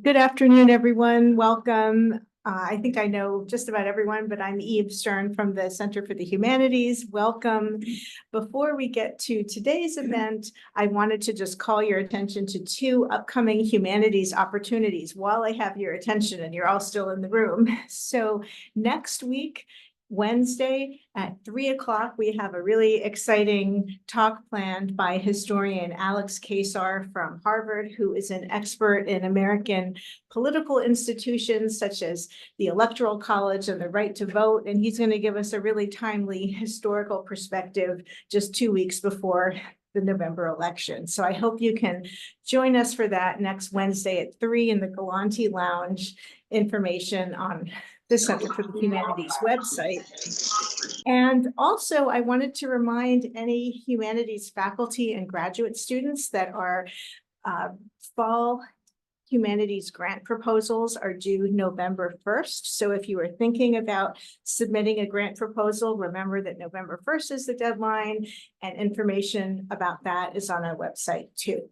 Good afternoon, everyone. Welcome. I think I know just about everyone, but I'm Eve Stern from the Center for the Humanities. Welcome. Before we get to today's event, I wanted to just call your attention to two upcoming humanities opportunities while I have your attention and you're all still in the room. So next week, Wednesday at 3 o'clock, we have a really exciting talk planned by historian Alex Kasar from Harvard, who is an expert in American political institutions such as the Electoral College and the right to vote. And he's going to give us a really timely historical perspective just 2 weeks before the November election. So I hope you can join us for that next Wednesday at 3 in the Galanti Lounge. Information on the Center for the Humanities website. And also, I wanted to remind any humanities faculty and graduate students that our fall humanities grant proposals are due November 1st. So if you are thinking about submitting a grant proposal, remember that November 1st is the deadline, and information about that is on our website too.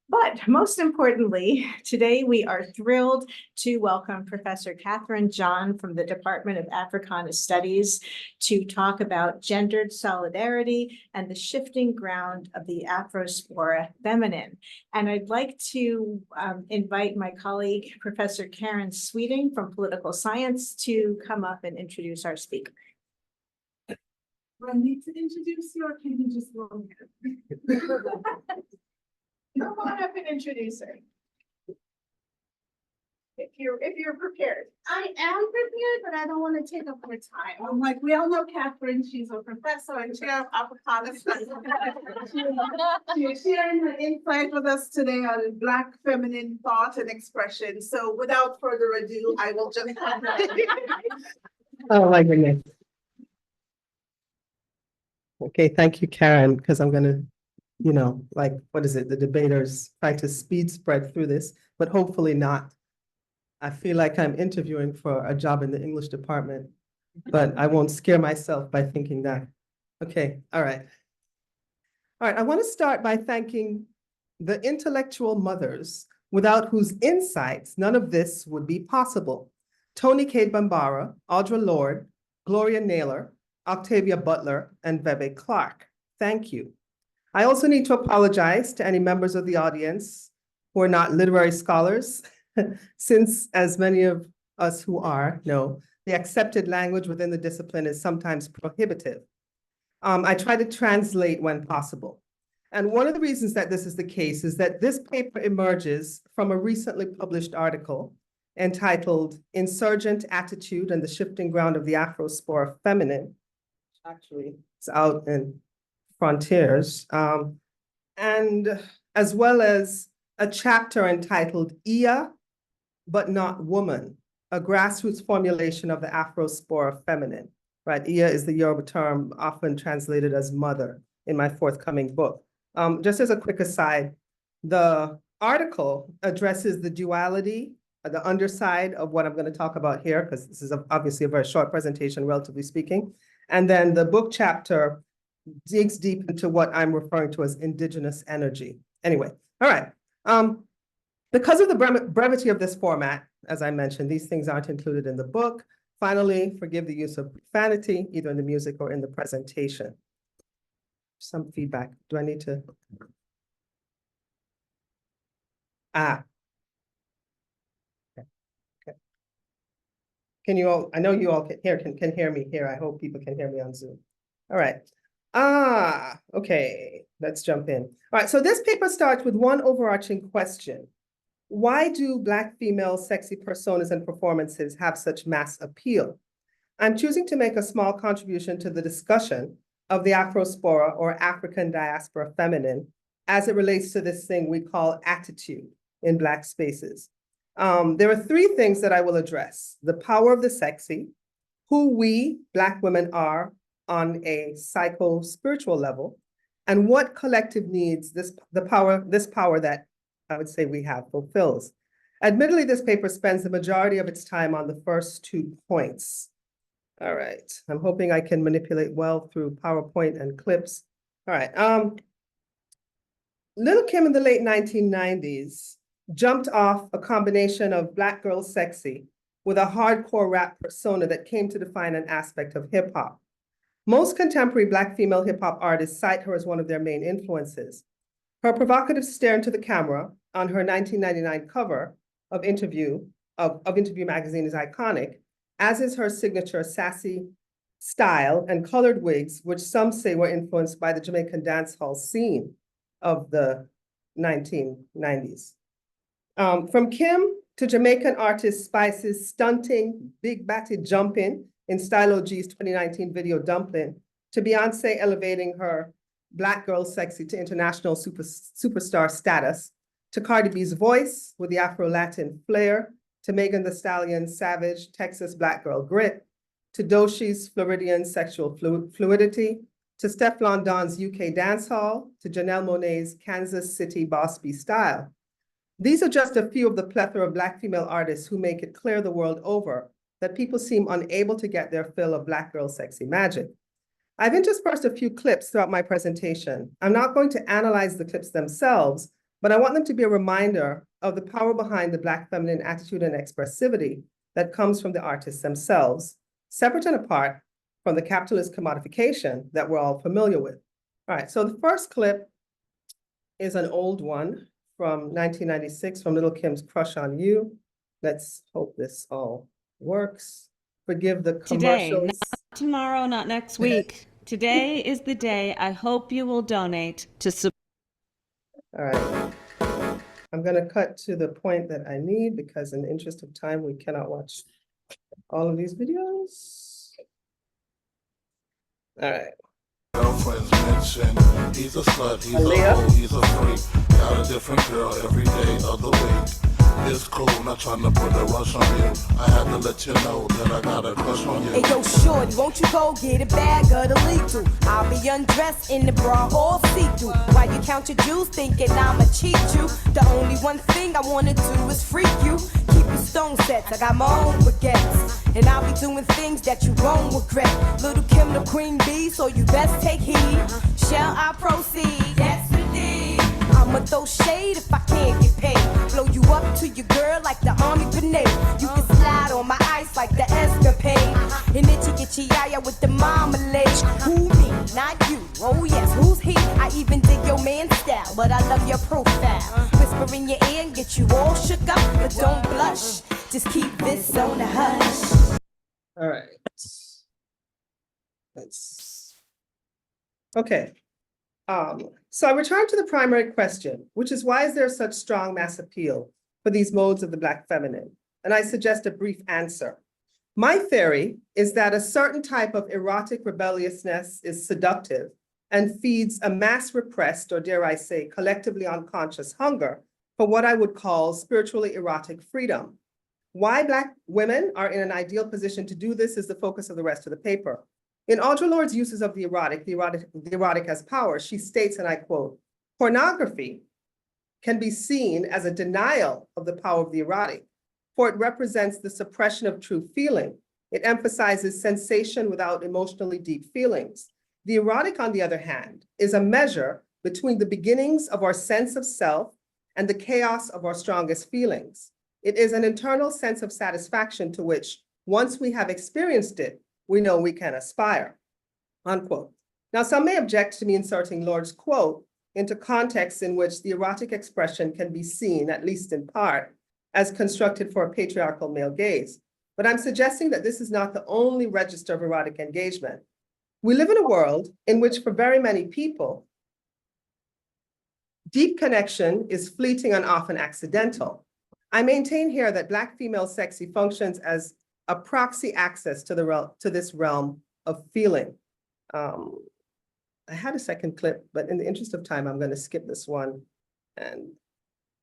But most importantly, today we are thrilled to welcome Professor Catherine John from the Department of Africana Studies to talk about gendered solidarity and the shifting ground of the Afrospora feminine. And I'd like to invite my colleague, Professor Karen Sweeting from Political Science, to come up and introduce our speaker. Do I need to introduce you, or can you just roll here? Come on up and introduce her. If you're prepared. I am prepared, but I don't want to take up more time. I'm like, we all know Catherine, she's a professor and chair of Africana Studies. She is sharing her insight with us today on Black feminine thought and expression. So without further ado, I will just. Oh my goodness. Okay, thank you, Karen, because I'm going to, like, what is it? The debaters try to speed spread through this, but hopefully not. I feel like I'm interviewing for a job in the English department, but I won't scare myself by thinking that. Okay, all right. All right, I want to start by thanking the intellectual mothers without whose insights none of this would be possible. Toni Cade Bambara, Audre Lorde, Gloria Naylor, Octavia Butler, and Bebe Clark. Thank you. I also need to apologize to any members of the audience who are not literary scholars, since, as many of us who are know, the accepted language within the discipline is sometimes prohibitive. I try to translate when possible. And one of the reasons that this is the case is that this paper emerges from a recently published article entitled Insurgent Attitude and the Shifting Ground of the Afrospora Feminine. Actually, it's out in Frontiers, and as well as a chapter entitled Ia, but not Woman, a grassroots formulation of the Afrospora feminine, right? Ia is the Yoruba term often translated as mother in my forthcoming book. Just as a quick aside, the article addresses the duality, the underside of what I'm going to talk about here, because this is obviously a very short presentation, relatively speaking. And then the book chapter digs deep into what I'm referring to as indigenous energy. Anyway, all right. Because of the brevity of this format, as I mentioned, these things aren't included in the book. Finally, forgive the use of profanity, either in the music or in the presentation. Some feedback. Do I need to? Okay. Can you all, I know you all can hear me here. I hope people can hear me on Zoom. All right. Okay, let's jump in. All right, so this paper starts with one overarching question. Why do Black female sexy personas and performances have such mass appeal? I'm choosing to make a small contribution to the discussion of the Afrospora or African diaspora feminine as it relates to this thing we call attitude in Black spaces. There are three things that I will address: the power of the sexy, who we Black women are on a psycho-spiritual level, and what collective needs this power that I would say we have fulfills. Admittedly, this paper spends the majority of its time on the first 2 points. All right, I'm hoping I can manipulate well through PowerPoint and clips. All right, Little Kim in the late 1990s jumped off a combination of Black girl sexy with a hardcore rap persona that came to define an aspect of hip hop. Most contemporary Black female hip hop artists cite her as one of their main influences. Her provocative stare into the camera on her 1999 cover of Interview magazine is iconic, as is her signature sassy style and colored wigs, which some say were influenced by the Jamaican dancehall scene of the 1990s. From Kim to Jamaican artist Spice's stunting, big batty jumping in Stylo G's 2019 video Dumpling, to Beyonce elevating her Black girl sexy to international superstar status, to Cardi B's voice with the Afro-Latin flair, to Megan Thee Stallion's savage Texas Black girl grit, to Doshi's Floridian sexual fluidity, to Stefflon Don's UK dancehall, to Janelle Monáe's Kansas City Boss B style. These are just a few of the plethora of Black female artists who make it clear the world over that people seem unable to get their fill of Black girl sexy magic. I've interspersed a few clips throughout my presentation. I'm not going to analyze the clips themselves, but I want them to be a reminder of the power behind the Black feminine attitude and expressivity that comes from the artists themselves, separate and apart from the capitalist commodification that we're all familiar with. All right, so the first clip is an old one from 1996 from Little Kim's Crush on You. Let's hope this all works. Forgive the commercials. Today, not tomorrow, not next week. Today is the day. I hope you will donate to support. All right. I'm going to cut to the point that I need because in the interest of time, we cannot watch all of these videos. All right. Girlfriends mention he's a slut, he's a hoe, he's a freak. Got a different girl every day of the week. It's cool, not trying to put a rush on you. I had to let you know that I got a crush on you. Hey yo, shorty, won't you go get a bag of the lethal? I'll be undressed in the bra all see-through. While you count your jewels, thinking I'ma cheat you. The only one thing I wanna do is freak you. Keep your stone sets, I got my own baguettes. And I'll be doing things that you won't regret. Little Kim the queen bee, so you best take heed. Shall I proceed? Yes, indeed. I'ma throw shade if I can't get paid. Blow you up to your girl like the army grenade. You can slide on my ice like the escapade. And itchy yaya with the marmalade. Who me? Not you. Oh yes, who's he? I even dig your man's style, but I love your profile. Whisper in your ear and get you all shook up, but don't blush. Just keep this on the hush. All right. Okay. So I return to the primary question, which is why is there such strong mass appeal for these modes of the Black feminine? And I suggest a brief answer. My theory is that a certain type of erotic rebelliousness is seductive and feeds a mass repressed, or dare I say, collectively unconscious hunger for what I would call spiritually erotic freedom. Why Black women are in an ideal position to do this is the focus of the rest of the paper. In Audre Lorde's uses of the erotic as power, she states, and I quote, "Pornography can be seen as a denial of the power of the erotic, for it represents the suppression of true feeling. It emphasizes sensation without emotionally deep feelings. The erotic, on the other hand, is a measure between the beginnings of our sense of self and the chaos of our strongest feelings. It is an internal sense of satisfaction to which, once we have experienced it, we know we can aspire," unquote. Now, some may object to me inserting Lorde's quote into contexts in which the erotic expression can be seen, at least in part, as constructed for a patriarchal male gaze. But I'm suggesting that this is not the only register of erotic engagement. We live in a world in which, for very many people, deep connection is fleeting and often accidental. I maintain here that Black female sexy functions as a proxy access to this realm of feeling. I had a second clip, but in the interest of time, I'm going to skip this one. And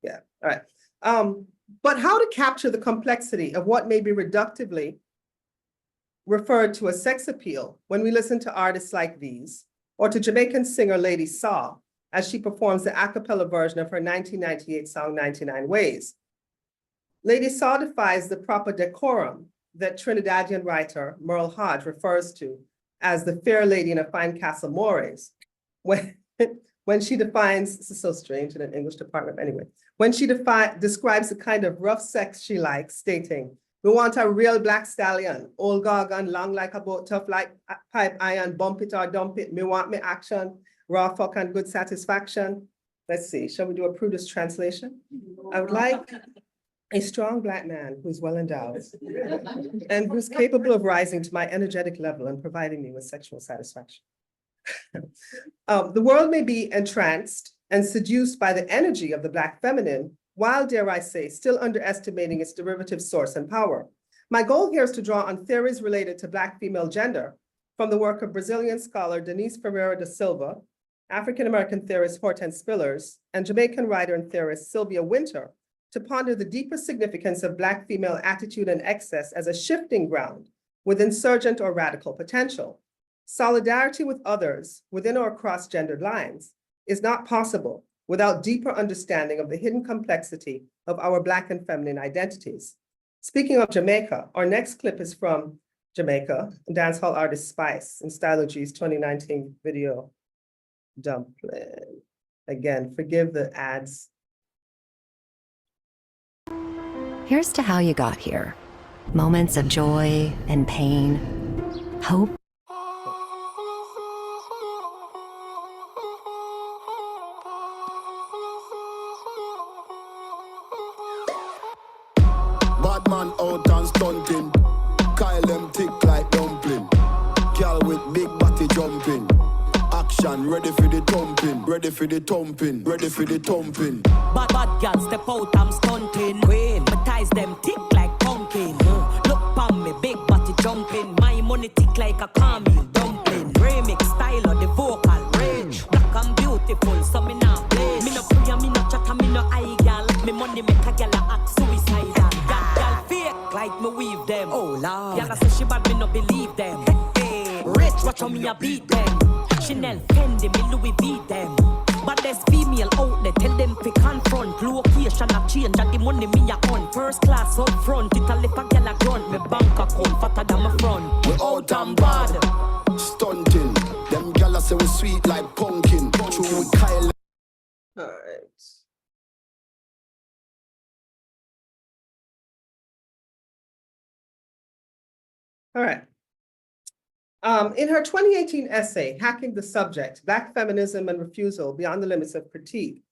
yeah, all right. But how to capture the complexity of what may be reductively referred to as sex appeal when we listen to artists like these, or to Jamaican singer Lady Saw, as she performs the a cappella version of her 1998 song, 99 Ways. Lady Saw defies the proper decorum that Trinidadian writer Merle Hodge refers to as the fair lady in a fine castle mores, when she defines, this is so strange in an English department anyway, when she describes the kind of rough sex she likes, stating, "We want a real black stallion, old gargan, long like a boat, tough like pipe iron, bump it or dump it. Me want me action, raw fuck and good satisfaction." Let's see, shall we do a Prudence translation? I would like a strong black man who's well endowed and who's capable of rising to my energetic level and providing me with sexual satisfaction. The world may be entranced and seduced by the energy of the Black feminine, while, dare I say, still underestimating its derivative source and power. My goal here is to draw on theories related to Black female gender from the work of Brazilian scholar Denise Ferreira da Silva, African-American theorist Hortense Spillers, and Jamaican writer and theorist Sylvia Winter, to ponder the deeper significance of Black female attitude and excess as a shifting ground with insurgent or radical potential. Solidarity with others within or across gendered lines is not possible without deeper understanding of the hidden complexity of our Black and feminine identities. Speaking of Jamaica, our next clip is from Jamaica, dancehall artist Spice in Stylogy's 2019 video Dumpling. Again, forgive the ads. Here's to how you got here. Moments of joy and pain, hope. Bad man out and stunting. Kyle them thick like dumpling. Girl with big body jumping. Action ready for the thumping. Ready for the thumping. Ready for the thumping. Bad girl step out, I'm stunting. Queen, my ties them thick like pumpkin. Look pon me, big body jumping. My money thick like a caramel dumpling. Remix style of the vocal range. Black and beautiful, so me not play. Me no pray, me no chat, me no eye girl. Me money make a girl act suicidal. That girl fake like me weave them. Oh Lord, girl say she bad, me no believe them. Hey, rich, watch how me a beat them. Chanel, Fendi, me Louis V them. But there's female out there, tell them to confront. Location a change, and the money me a on. First class up front, it a lip a gyal a grunt. Me bank account fatter than my front. We out and bad, stunting. Them gyal say we sweet like pumpkin. True with Kyle. All right. All right. In her 2018 essay, Hacking the Subject, Black Feminism and Refusal Beyond the Limits of Critique,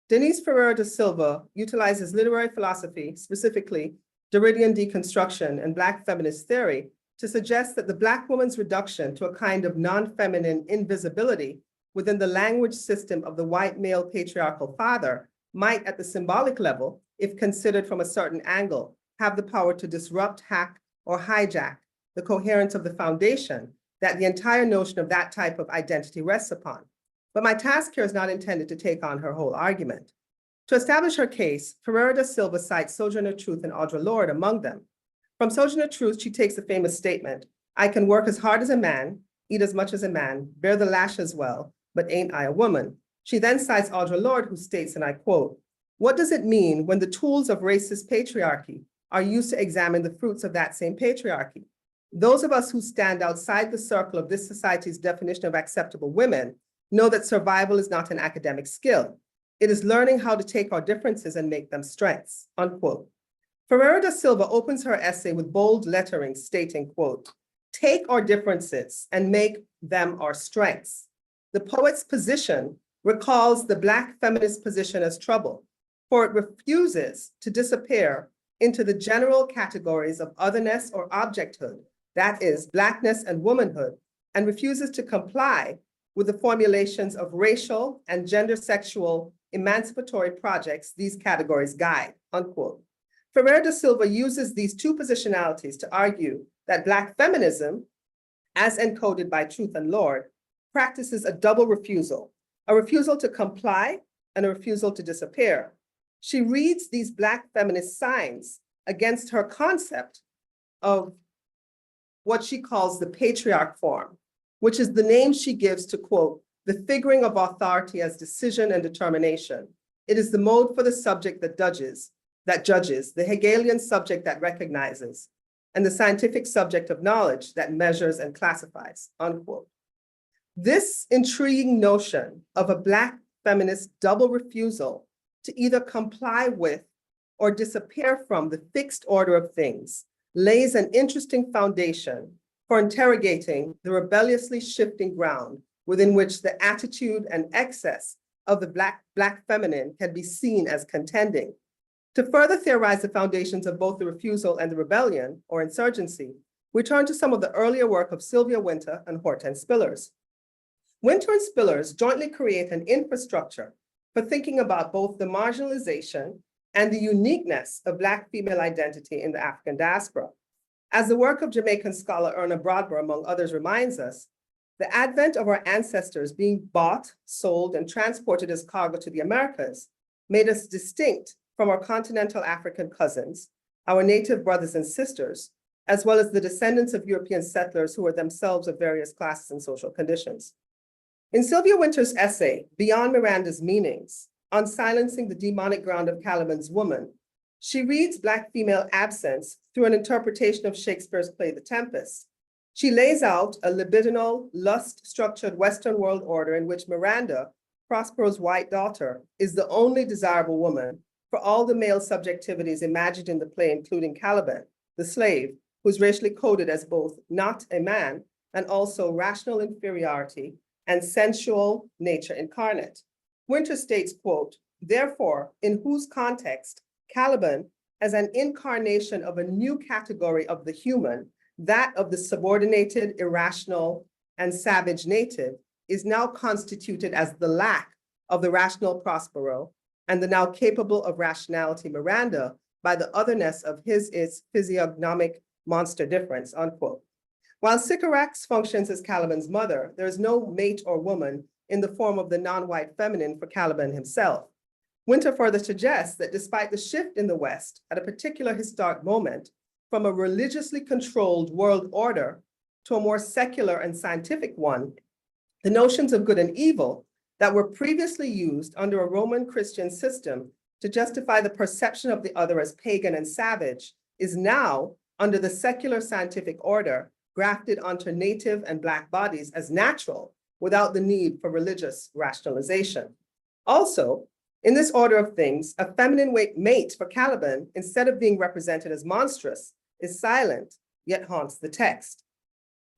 Denise Ferreira da Silva utilizes literary philosophy, specifically Derridian deconstruction and Black feminist theory, to suggest that the Black woman's reduction to a kind of non-feminine invisibility within the language system of the white male patriarchal father might, at the symbolic level, if considered from a certain angle, have the power to disrupt, hack, or hijack the coherence of the foundation that the entire notion of that type of identity rests upon. But my task here is not intended to take on her whole argument. To establish her case, Ferreira da Silva cites Sojourner Truth and Audre Lorde among them. From Sojourner Truth, she takes the famous statement, "I can work as hard as a man, eat as much as a man, bear the lash as well, but ain't I a woman?" She then cites Audre Lorde, who states, and I quote, "What does it mean when the tools of racist patriarchy are used to examine the fruits of that same patriarchy? Those of us who stand outside the circle of this society's definition of acceptable women know that survival is not an academic skill. It is learning how to take our differences and make them strengths," unquote. Ferreira da Silva opens her essay with bold lettering stating, quote, "Take our differences and make them our strengths." The poet's position recalls the Black feminist position as trouble, for it refuses to disappear into the general categories of otherness or objecthood, that is, Blackness and womanhood, and refuses to comply with the formulations of racial and gender sexual emancipatory projects these categories guide, unquote. Ferreira da Silva uses these two positionalities to argue that Black feminism, as encoded by Truth and Lorde, practices a double refusal, a refusal to comply and a refusal to disappear. She reads these Black feminist signs against her concept of what she calls the patriarch form, which is the name she gives to, quote, "the figuring of authority as decision and determination. It is the mode for the subject that judges, the Hegelian subject that recognizes, and the scientific subject of knowledge that measures and classifies," unquote. This intriguing notion of a Black feminist double refusal to either comply with or disappear from the fixed order of things lays an interesting foundation for interrogating the rebelliously shifting ground within which the attitude and excess of the Black feminine can be seen as contending. To further theorize the foundations of both the refusal and the rebellion or insurgency, we turn to some of the earlier work of Sylvia Wynter and Hortense Spillers. Wynter and Spillers jointly create an infrastructure for thinking about both the marginalization and the uniqueness of Black female identity in the African diaspora. As the work of Jamaican scholar Erna Broadborough, among others, reminds us, the advent of our ancestors being bought, sold, and transported as cargo to the Americas made us distinct from our continental African cousins, our native brothers and sisters, as well as the descendants of European settlers who were themselves of various classes and social conditions. In Sylvia Wynter's essay, Beyond Miranda's Meanings, on silencing the demonic ground of Caliban's woman, she reads Black female absence through an interpretation of Shakespeare's play The Tempest. She lays out a libidinal, lust-structured Western world order in which Miranda, Prospero's white daughter, is the only desirable woman for all the male subjectivities imagined in the play, including Caliban, the slave, who's racially coded as both not a man and also rational inferiority and sensual nature incarnate. Wynter states, quote, therefore, in whose context Caliban, as an incarnation of a new category of the human, that of the subordinated, irrational, and savage native, is now constituted as the lack of the rational Prospero and the now capable of rationality Miranda by the otherness of his physiognomic monster difference, unquote. While Sycorax functions as Caliban's mother, there is no mate or woman in the form of the non-white feminine for Caliban himself. Wynter further suggests that despite the shift in the West at a particular historic moment from a religiously controlled world order to a more secular and scientific one, the notions of good and evil that were previously used under a Roman Christian system to justify the perception of the other as pagan and savage is now, under the secular scientific order, grafted onto native and Black bodies as natural without the need for religious rationalization. Also, in this order of things, a feminine mate for Caliban, instead of being represented as monstrous, is silent, yet haunts the text.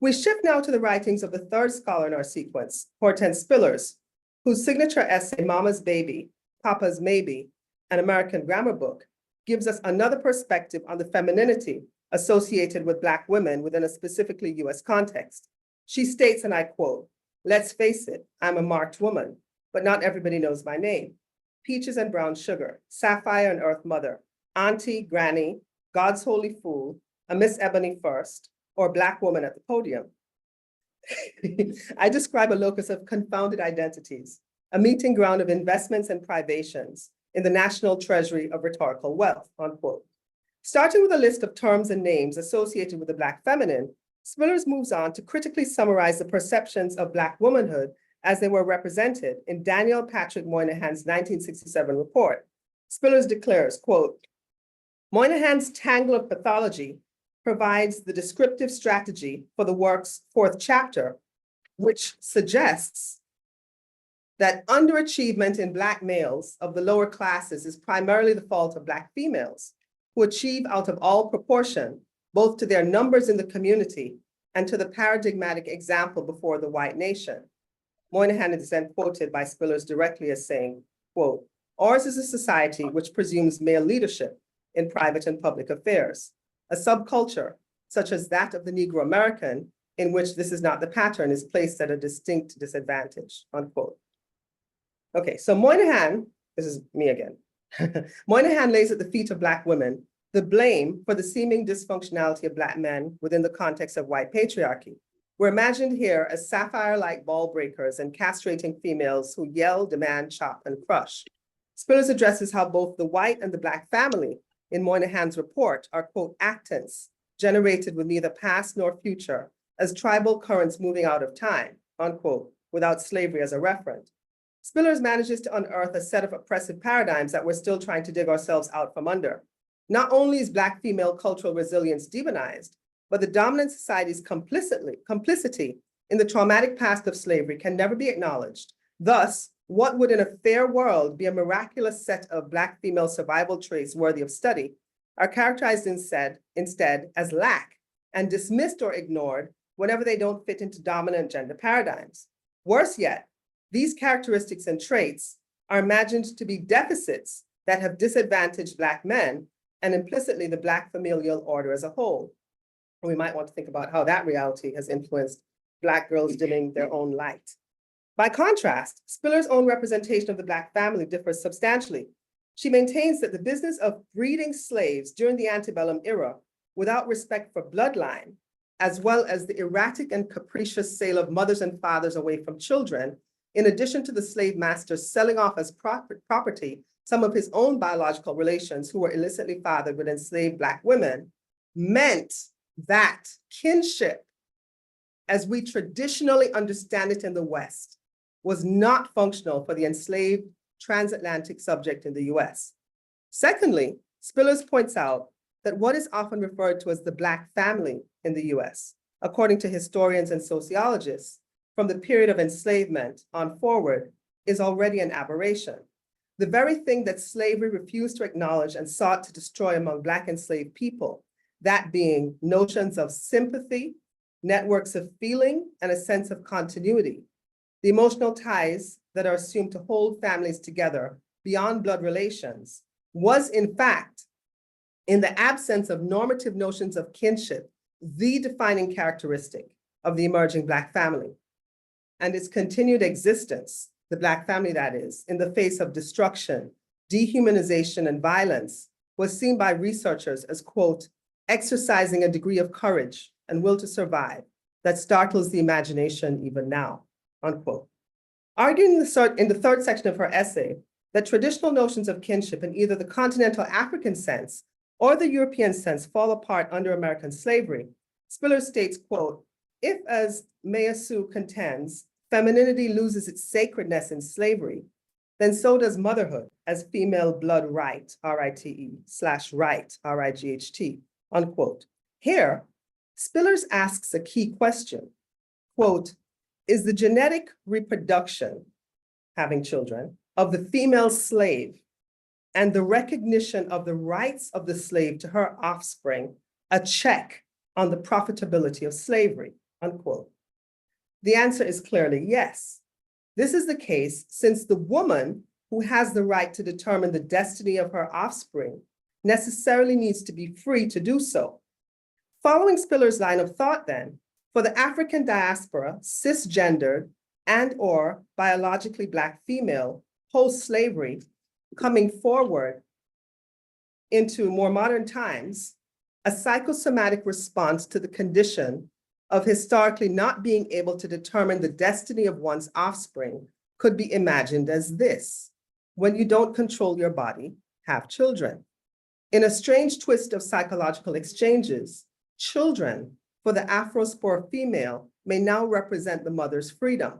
We shift now to the writings of the third scholar in our sequence, Hortense Spillers, whose signature essay, Mama's Baby, Papa's Maybe, an American grammar book, gives us another perspective on the femininity associated with Black women within a specifically US context. She states, and I quote, let's face it, I'm a marked woman, but not everybody knows my name. Peaches and brown sugar, sapphire and earth mother, auntie, granny, God's holy fool, a Miss Ebony first, or Black woman at the podium. I describe a locus of confounded identities, a meeting ground of investments and privations in the national treasury of rhetorical wealth, unquote. Starting with a list of terms and names associated with the Black feminine, Spillers moves on to critically summarize the perceptions of Black womanhood as they were represented in Daniel Patrick Moynihan's 1967 report. Spillers declares, quote, Moynihan's tangle of pathology provides the descriptive strategy for the work's fourth chapter, which suggests that underachievement in Black males of the lower classes is primarily the fault of Black females, who achieve out of all proportion, both to their numbers in the community and to the paradigmatic example before the white nation. Moynihan is then quoted by Spillers directly as saying, quote, ours is a society which presumes male leadership in private and public affairs, a subculture such as that of the Negro American, in which this is not the pattern, is placed at a distinct disadvantage, unquote. Okay, so Moynihan, this is me again. Moynihan lays at the feet of Black women the blame for the seeming dysfunctionality of Black men within the context of white patriarchy. We're imagined here as sapphire-like ball breakers and castrating females who yell, demand, chop, and crush. Spillers addresses how both the white and the Black family in Moynihan's report are, quote, actants, generated with neither past nor future, as tribal currents moving out of time, unquote, without slavery as a referent. Spillers manages to unearth a set of oppressive paradigms that we're still trying to dig ourselves out from under. Not only is Black female cultural resilience demonized, but the dominant society's complicity in the traumatic past of slavery can never be acknowledged. Thus, what would in a fair world be a miraculous set of Black female survival traits worthy of study are characterized instead as lack and dismissed or ignored whenever they don't fit into dominant gender paradigms. Worse yet, these characteristics and traits are imagined to be deficits that have disadvantaged Black men and implicitly the Black familial order as a whole. We might want to think about how that reality has influenced Black girls dimming their own light. By contrast, Spiller's own representation of the Black family differs substantially. She maintains that the business of breeding slaves during the antebellum era without respect for bloodline, as well as the erratic and capricious sale of mothers and fathers away from children, in addition to the slave masters selling off as property some of his own biological relations who were illicitly fathered with enslaved Black women, meant that kinship, as we traditionally understand it in the West, was not functional for the enslaved transatlantic subject in the US. Secondly, Spillers points out that what is often referred to as the Black family in the US, according to historians and sociologists, from the period of enslavement on forward, is already an aberration. The very thing that slavery refused to acknowledge and sought to destroy among Black enslaved people, that being notions of sympathy, networks of feeling, and a sense of continuity. The emotional ties that are assumed to hold families together beyond blood relations was, in fact, in the absence of normative notions of kinship, the defining characteristic of the emerging Black family. And its continued existence, the Black family that is, in the face of destruction, dehumanization, and violence, was seen by researchers as, quote, exercising a degree of courage and will to survive that startles the imagination even now, unquote. Arguing in the third section of her essay that traditional notions of kinship in either the continental African sense or the European sense fall apart under American slavery, Spiller states, quote, if, as Meillassoux contends, femininity loses its sacredness in slavery, then so does motherhood as female blood right, R-I-T-E, /right, R-I-G-H-T, unquote. Here, Spillers asks a key question, quote, is the genetic reproduction, having children, of the female slave and the recognition of the rights of the slave to her offspring a check on the profitability of slavery, unquote? The answer is clearly yes. This is the case since the woman who has the right to determine the destiny of her offspring necessarily needs to be free to do so. Following Spiller's line of thought then, for the African diaspora, cisgendered and or biologically Black female, post-slavery, coming forward into more modern times, a psychosomatic response to the condition of historically not being able to determine the destiny of one's offspring could be imagined as this: when you don't control your body, have children. In a strange twist of psychological exchanges, children for the Afrospora female may now represent the mother's freedom.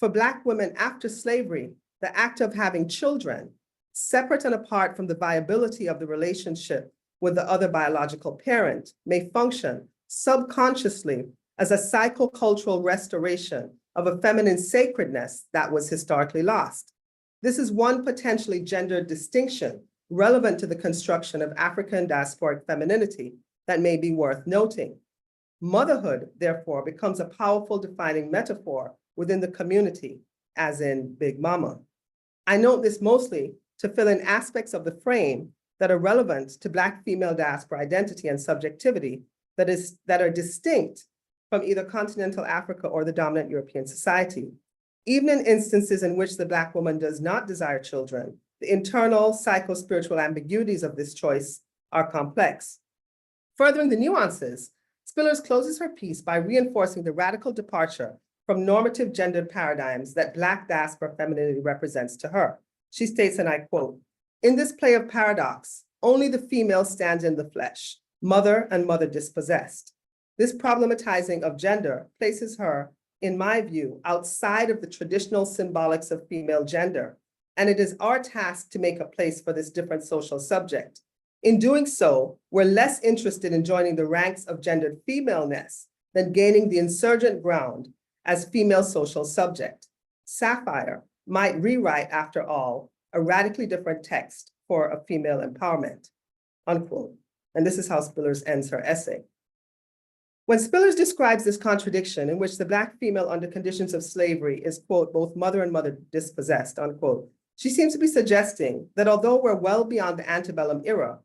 For Black women after slavery, the act of having children, separate and apart from the viability of the relationship with the other biological parent, may function subconsciously as a psychocultural restoration of a feminine sacredness that was historically lost. This is one potentially gendered distinction relevant to the construction of African diasporic femininity that may be worth noting. Motherhood, therefore, becomes a powerful defining metaphor within the community, as in Big Mama. I note this mostly to fill in aspects of the frame that are relevant to Black female diaspora identity and subjectivity that are distinct from either continental Africa or the dominant European society. Even in instances in which the Black woman does not desire children, the internal psycho-spiritual ambiguities of this choice are complex. Furthering the nuances, Spillers closes her piece by reinforcing the radical departure from normative gendered paradigms that Black diaspora femininity represents to her. She states, and I quote, in this play of paradox, only the female stands in the flesh, mother and mother dispossessed. This problematizing of gender places her, in my view, outside of the traditional symbolics of female gender, and it is our task to make a place for this different social subject. In doing so, we're less interested in joining the ranks of gendered femaleness than gaining the insurgent ground as female social subject. Sapphire, might rewrite, after all, a radically different text for a female empowerment, unquote. And this is how Spillers ends her essay. When Spillers describes this contradiction in which the Black female under conditions of slavery is, quote, both mother and mother dispossessed, unquote, she seems to be suggesting that although we're well beyond the antebellum era,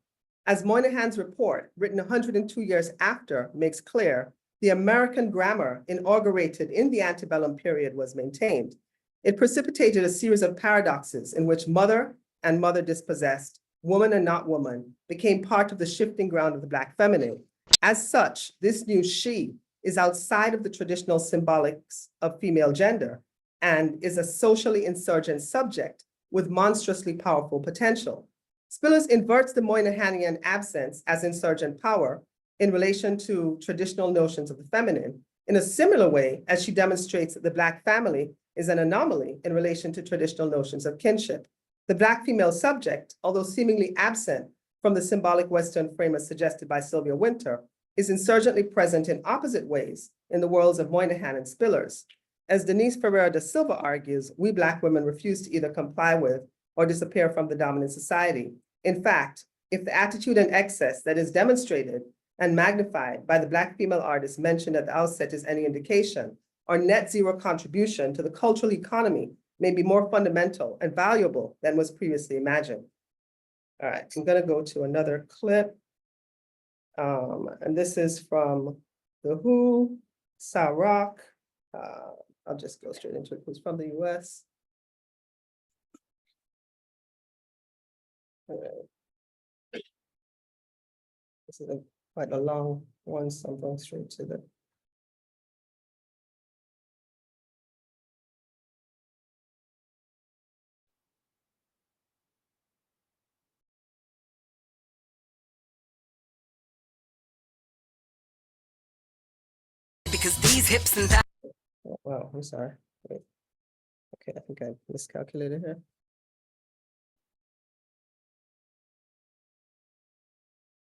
as Moynihan's report, written 102 years after, makes clear, the American grammar inaugurated in the antebellum period was maintained. It precipitated a series of paradoxes in which mother and mother dispossessed, woman and not woman, became part of the shifting ground of the Black feminine. As such, this new she is outside of the traditional symbolics of female gender and is a socially insurgent subject with monstrously powerful potential. Spillers inverts the Moynihan absence as insurgent power in relation to traditional notions of the feminine in a similar way as she demonstrates that the Black family is an anomaly in relation to traditional notions of kinship. The Black female subject, although seemingly absent from the symbolic Western frame as suggested by Sylvia Wynter, is insurgently present in opposite ways in the worlds of Moynihan and Spillers. As Denise Ferreira da Silva argues, we Black women refuse to either comply with or disappear from the dominant society. In fact, if the attitude and excess that is demonstrated and magnified by the Black female artist mentioned at the outset is any indication, our net zero contribution to the cultural economy may be more fundamental and valuable than was previously imagined. All right, I'm gonna go to another clip. And this is from The Who, Sa Rock. I'll just go straight into it. It's from the US. This is quite a long one, so I'm going straight to the. Because these hips and thighs. Oh, wow, I'm sorry. Wait. Okay, I think I miscalculated here.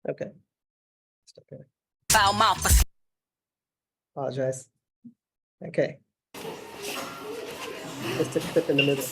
Okay. Stop here. Foul mouth. Apologize. Okay. Just a clip in the middle.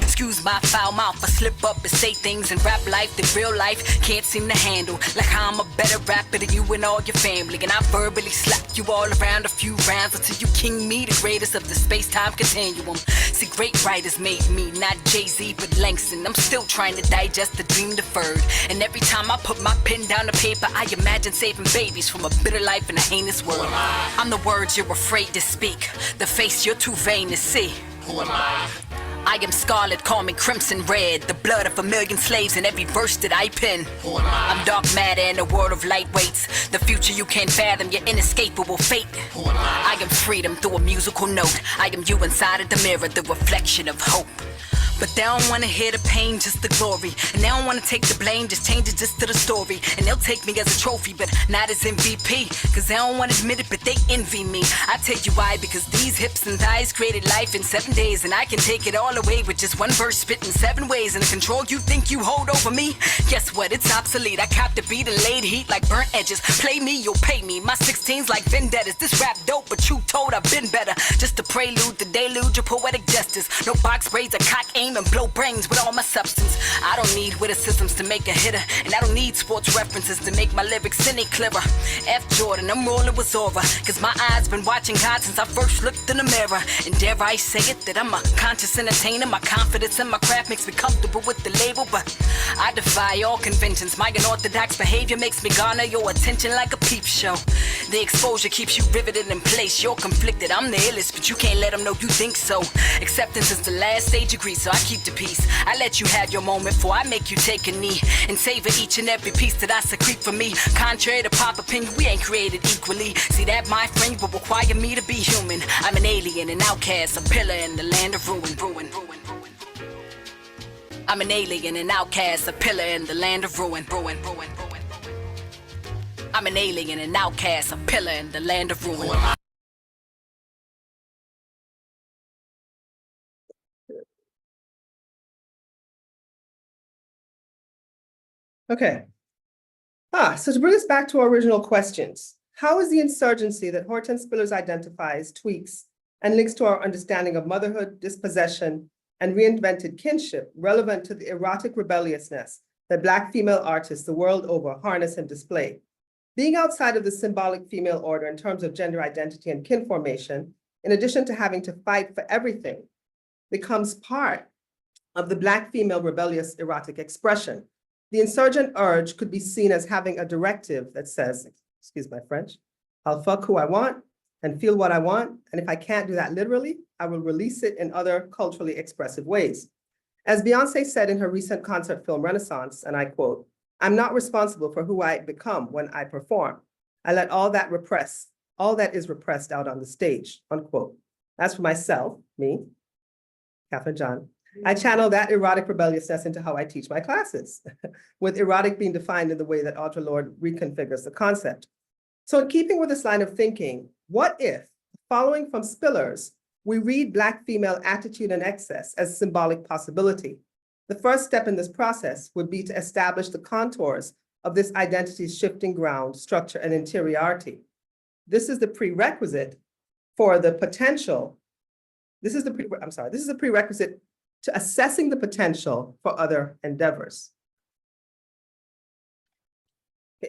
Excuse my foul mouth, I slip up and say things in rap life that real life can't seem to handle. Like how I'm a better rapper than you and all your family, and I verbally slap you all around a few rounds until you king me, the greatest of the space-time continuum. See, great writers made me, not Jay-Z but Langston. I'm still trying to digest the dream deferred, and every time I put my pen down to paper, I imagine saving babies from a bitter life in a heinous world. I'm the words you're afraid to speak, the face you're too vain to see. Who am I? I am scarlet, call me crimson red, the blood of a million slaves in every verse that I pen. I'm dark matter in a world of lightweights, the future you can't fathom, your inescapable fate. I am freedom through a musical note, I am you inside of the mirror, the reflection of hope. But they don't wanna hear the pain, just the glory. And they don't wanna take the blame, just change it just to the story. And they'll take me as a trophy, but not as MVP. Cause they don't wanna admit it, but they envy me. I tell you why, because these hips and thighs created life in 7 days. And I can take it all away with just one verse spit in 7 ways. And the control you think you hold over me, guess what, it's obsolete. I cop the beat and laid heat like burnt edges. Play me, you'll pay me. My 16's like vendettas. This rap dope, but you told I've been better. Just a prelude, the deluge of poetic justice. No box braids, a cock aim and blow brains with all my substance. I don't need witticisms to make a hitter, and I don't need sports references to make my lyrics any clearer. F Jordan, I'm rolling with Zora, cause my eyes been watching God since I first looked in the mirror. And dare I say it, that I'm a conscious entertainer. My confidence in my craft makes me comfortable with the label, but I defy all conventions. My unorthodox behavior makes me garner your attention like a peep show. The exposure keeps you riveted in place. You're conflicted, I'm the illest, but you can't let them know you think so. Acceptance is the last stage of grief, so I keep the peace. I let you have your moment before I make you take a knee and savor each and every piece that I secrete for me. Contrary to pop opinion, we ain't created equally. See that, my friend, will require me to be human. I'm an alien, an outcast, a pillar in the land of ruin. I'm an alien, an outcast, a pillar in the land of ruin. I'm an alien, an outcast, a pillar in the land of ruin. Okay. So to bring us back to our original questions, How is the insurgency that Hortense Spillers identifies, tweaks, and links to our understanding of motherhood, dispossession, and reinvented kinship relevant to the erotic rebelliousness that Black female artists the world over harness and display? Being outside of the symbolic female order in terms of gender identity and kin formation, in addition to having to fight for everything, becomes part of the Black female rebellious erotic expression. The insurgent urge could be seen as having a directive that says, excuse my French, I'll fuck who I want and feel what I want, and if I can't do that literally, I will release it in other culturally expressive ways. As Beyonce said in her recent concert film Renaissance, and I quote, "I'm not responsible for who I become when I perform. I let all that is repressed out on the stage," unquote. That's for myself, me, Catherine John. I channel that erotic rebelliousness into how I teach my classes, with erotic being defined in the way that Audre Lorde reconfigures the concept. So in keeping with this line of thinking, what if, following from Spillers, we read Black female attitude and excess as symbolic possibility? The first step in this process would be to establish the contours of this identity's shifting ground, structure, and interiority. This is the prerequisite for the potential. This is the prerequisite to assessing the potential for other endeavors.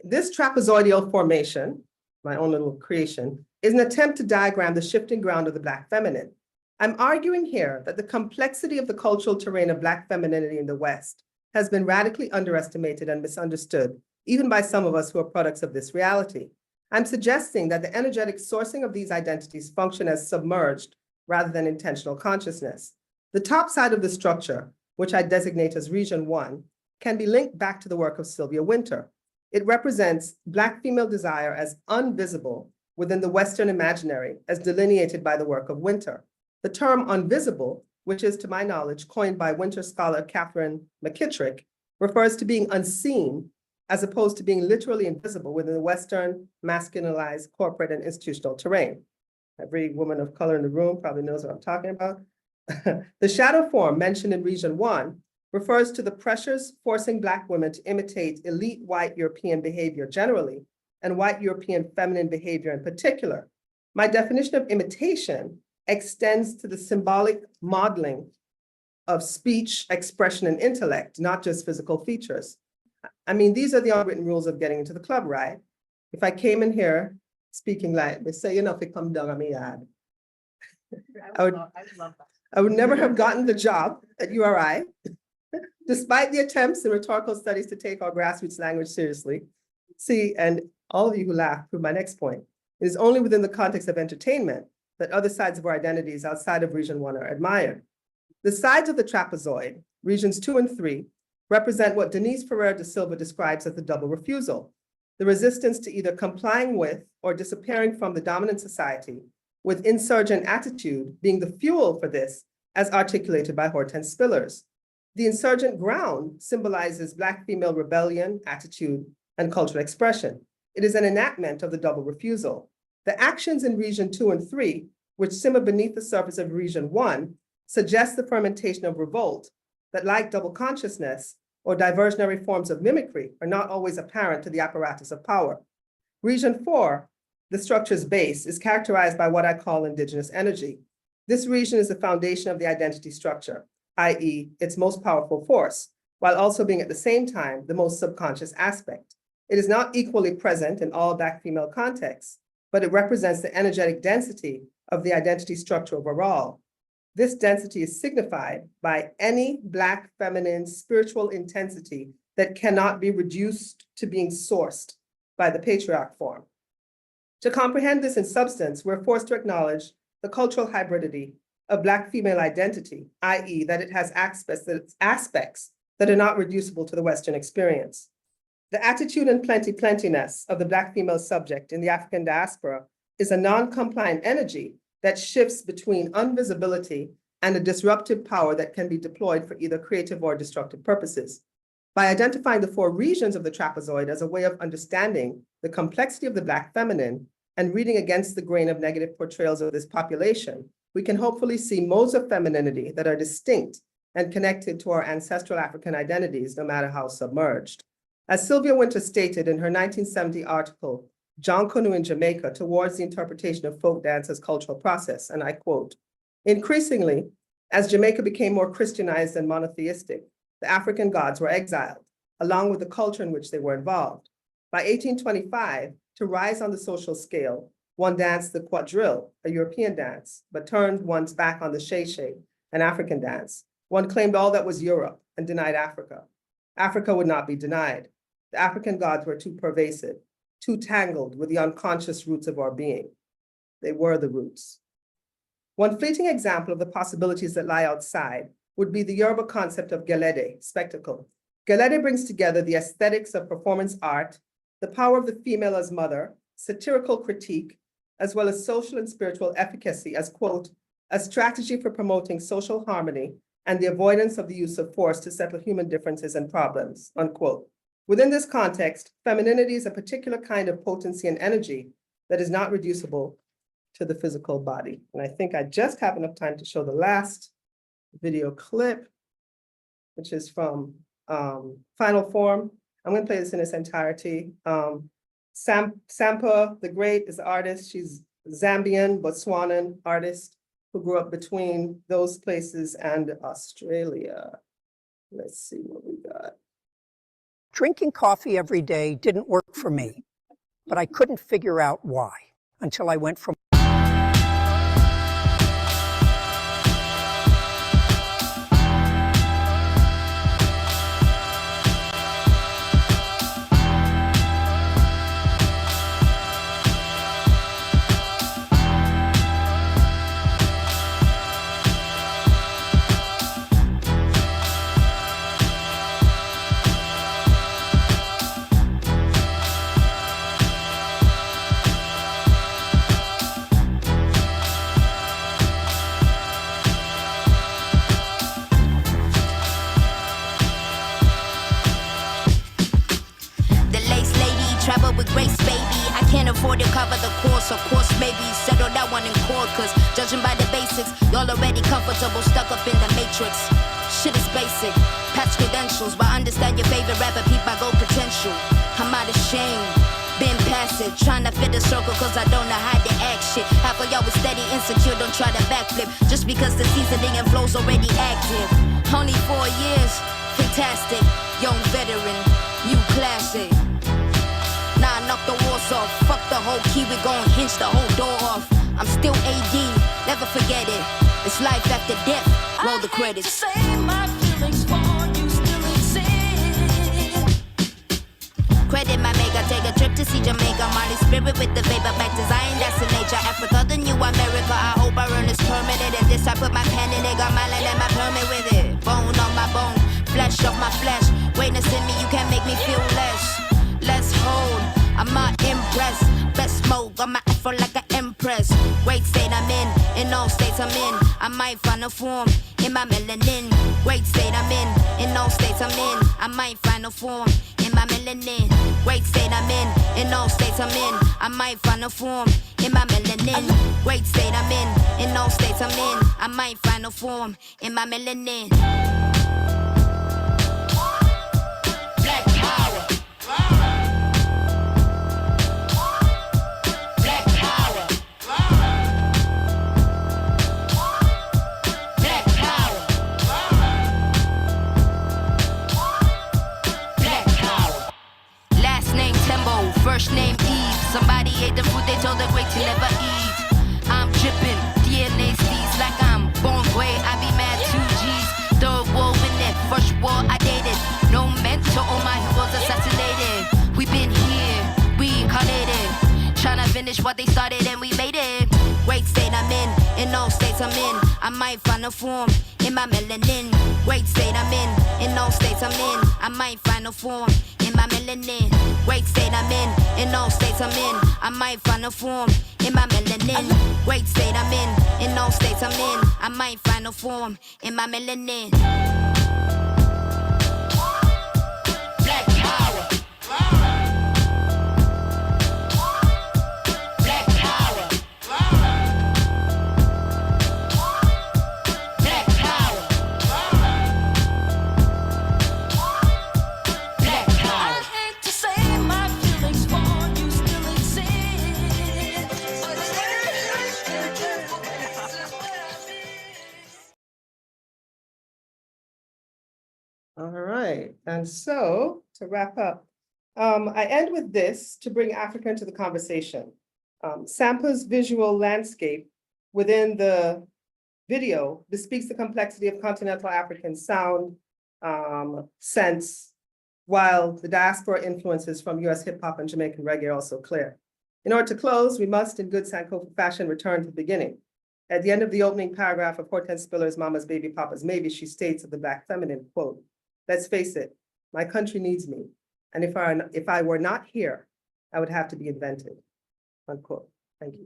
This trapezoidal formation, my own little creation, is an attempt to diagram the shifting ground of the Black feminine. I'm arguing here that the complexity of the cultural terrain of Black femininity in the West has been radically underestimated and misunderstood, even by some of us who are products of this reality. I'm suggesting that the energetic sourcing of these identities function as submerged rather than intentional consciousness. The top side of the structure, which I designate as Region 1, can be linked back to the work of Sylvia Wynter. It represents Black female desire as unvisible within the Western imaginary as delineated by the work of Wynter. The term unvisible, which is to my knowledge coined by Wynter scholar Catherine McKittrick, refers to being unseen as opposed to being literally invisible within the Western masculinized corporate and institutional terrain. Every woman of color in the room probably knows what I'm talking about. The shadow form mentioned in Region 1 refers to the pressures forcing Black women to imitate elite white European behavior generally, and white European feminine behavior in particular. My definition of imitation extends to the symbolic modeling of speech, expression, and intellect, not just physical features. I mean, these are the unwritten rules of getting into the club, right? If I came in here speaking like, they say, you know, if it come down on me, I would never have gotten the job at URI, despite the attempts in rhetorical studies to take our grassroots language seriously. See, and all of you who laugh prove my next point. It is only within the context of entertainment that other sides of our identities outside of Region 1 are admired. The sides of the trapezoid, Regions 2 and 3, represent what Denise Ferreira da Silva describes as the double refusal, the resistance to either complying with or disappearing from the dominant society, with insurgent attitude being the fuel for this, as articulated by Hortense Spillers. The insurgent ground symbolizes Black female rebellion, attitude, and cultural expression. It is an enactment of the double refusal. The actions in Region 2 and 3, which simmer beneath the surface of Region 1, suggest the fermentation of revolt that, like double consciousness or diversionary forms of mimicry, are not always apparent to the apparatus of power. Region 4, the structure's base, is characterized by what I call indigenous energy. This region is the foundation of the identity structure, i.e., its most powerful force, while also being at the same time the most subconscious aspect. It is not equally present in all Black female contexts, but it represents the energetic density of the identity structure overall. This density is signified by any Black feminine spiritual intensity that cannot be reduced to being sourced by the patriarch form. To comprehend this in substance, we're forced to acknowledge the cultural hybridity of Black female identity, i.e., that it has aspects that are not reducible to the Western experience. The attitude and plentiness of the Black female subject in the African diaspora is a non-compliant energy that shifts between invisibility and a disruptive power that can be deployed for either creative or destructive purposes. By identifying the 4 regions of the trapezoid as a way of understanding the complexity of the Black feminine and reading against the grain of negative portrayals of this population, we can hopefully see modes of femininity that are distinct and connected to our ancestral African identities, no matter how submerged. As Sylvia Wynter stated in her 1970 article, John Canoe in Jamaica towards the interpretation of folk dance as cultural process, and I quote, "Increasingly, as Jamaica became more Christianized and monotheistic, the African gods were exiled, along with the culture in which they were involved. By 1825, to rise on the social scale, one danced the quadrille, a European dance, but turned one's back on the shay, an African dance. One claimed all that was Europe and denied Africa. Africa would not be denied. The African gods were too pervasive, too tangled with the unconscious roots of our being. They were the roots." One fleeting example of the possibilities that lie outside would be the Yoruba concept of gelede, spectacle. Gelede brings together the aesthetics of performance art, the power of the female as mother, satirical critique, as well as social and spiritual efficacy as, quote, "a strategy for promoting social harmony and the avoidance of the use of force to settle human differences and problems," unquote. Within this context, femininity is a particular kind of potency and energy that is not reducible to the physical body. And I think I just have enough time to show the last video clip, which is from Final Form. I'm going to play this in its entirety. Sampa the Great is an artist. She's Zambian, Botswanan artist who grew up between those places and Australia. Let's see what we got. Drinking coffee every day didn't work for me, but I couldn't figure out why until I went from afford to cover the course, of course, maybe settle that one in court, cause judging by the basics, y'all already comfortable, stuck up in the matrix. Shit is basic, patch credentials, but understand your favorite rapper, peep my gold potential. I'm out of shame, been past it, trying to fit the circle cause I don't know how to act shit. Half of y'all was steady, insecure, don't try to backflip, just because the seasoning and flow's already active. Only 4 years, fantastic, young veteran, new classic. Nah, knock the walls off, fuck the whole key, we gon' hinge the whole door off. I'm still AD, never forget it. It's life after death, roll the credits. Say my feelings for you still exist. Credit my maker, take a trip to see Jamaica. Marley spirit with the vapor, back to Zion, that's in nature. Africa, the new America, I hope I earn this permanent. And this I put my pen in it, got my land and my permit with it. Bone on my bone, flesh off my flesh. Greatness in me, you can't make me feel less. Let's hold, I'm not impressed. Best mode, got my afro like an empress. Great state I'm in all states I'm in. I might find a form in my melanin. Great state I'm in all states I'm in. I might find a form in my melanin. Great state I'm in all states I'm in. I might find a form in my melanin. Great state I'm in all states I'm in. I might find a form in my melanin. Black power. First name Eve. Somebody ate the food they told the great to never eat. I'm dripping DNA steez like I'm born gray. I be mad 2G's. Third war in it. First war I dated. No mentor, all my heroes assassinated. We been here, reincarnated. Tryna finish what they started and we made it. Great state I'm in all states I'm in. I might find a form in my melanin. Great state I'm in all states I'm in. I might find a form in my melanin. Great state I'm in all states I'm in. I might find a form in my melanin. Great state I'm in all states I'm in. I might find a form in my melanin. Black power. Black power. Black power. Black power. I hate to say my feelings for you still exist. All right, and so to wrap up, I end with this to bring Africa into the conversation. Sampa's visual landscape within the video bespeaks the complexity of continental African sound, sense, while the diaspora influences from US hip hop and Jamaican reggae are also clear. In order to close, we must, in good Sankofa fashion, return to the beginning. At the end of the opening paragraph of Hortense Spiller's Mama's Baby, Papa's Maybe, she states of the Black feminine, quote, "Let's face it, my country needs me. And if I were not here, I would have to be invented," unquote. Thank you.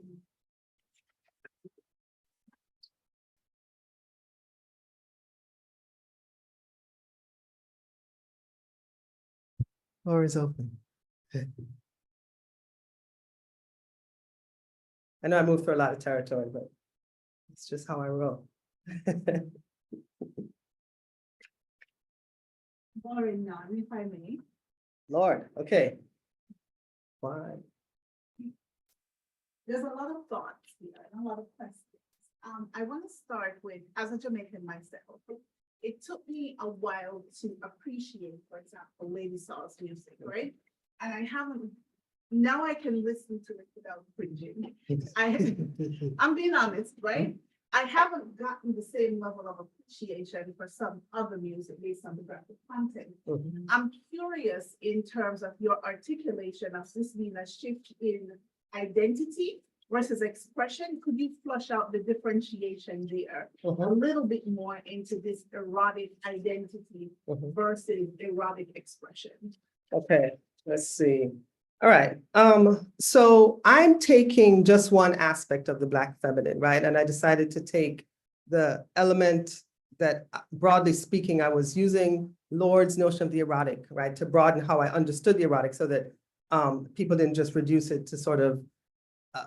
Floor is open. I know I moved through a lot of territory, but it's just how I roll. Lauren, if I may. Lord, okay. Why? There's a lot of thoughts here and a lot of questions. I want to start with, as a Jamaican myself, it took me a while to appreciate, for example, Lady Saul's music, right? And I haven't, now I can listen to it without cringing. I'm being honest, right? I haven't gotten the same level of appreciation for some other music based on the graphic content. I'm curious in terms of your articulation of this being a shift in identity versus expression. Could you flush out the differentiation there a little bit more into this erotic identity versus erotic expression? Okay, let's see. All right, so I'm taking just one aspect of the Black feminine, right? And I decided to take the element that, broadly speaking, I was using Lord's notion of the erotic, right? To broaden how I understood the erotic so that people didn't just reduce it to sort of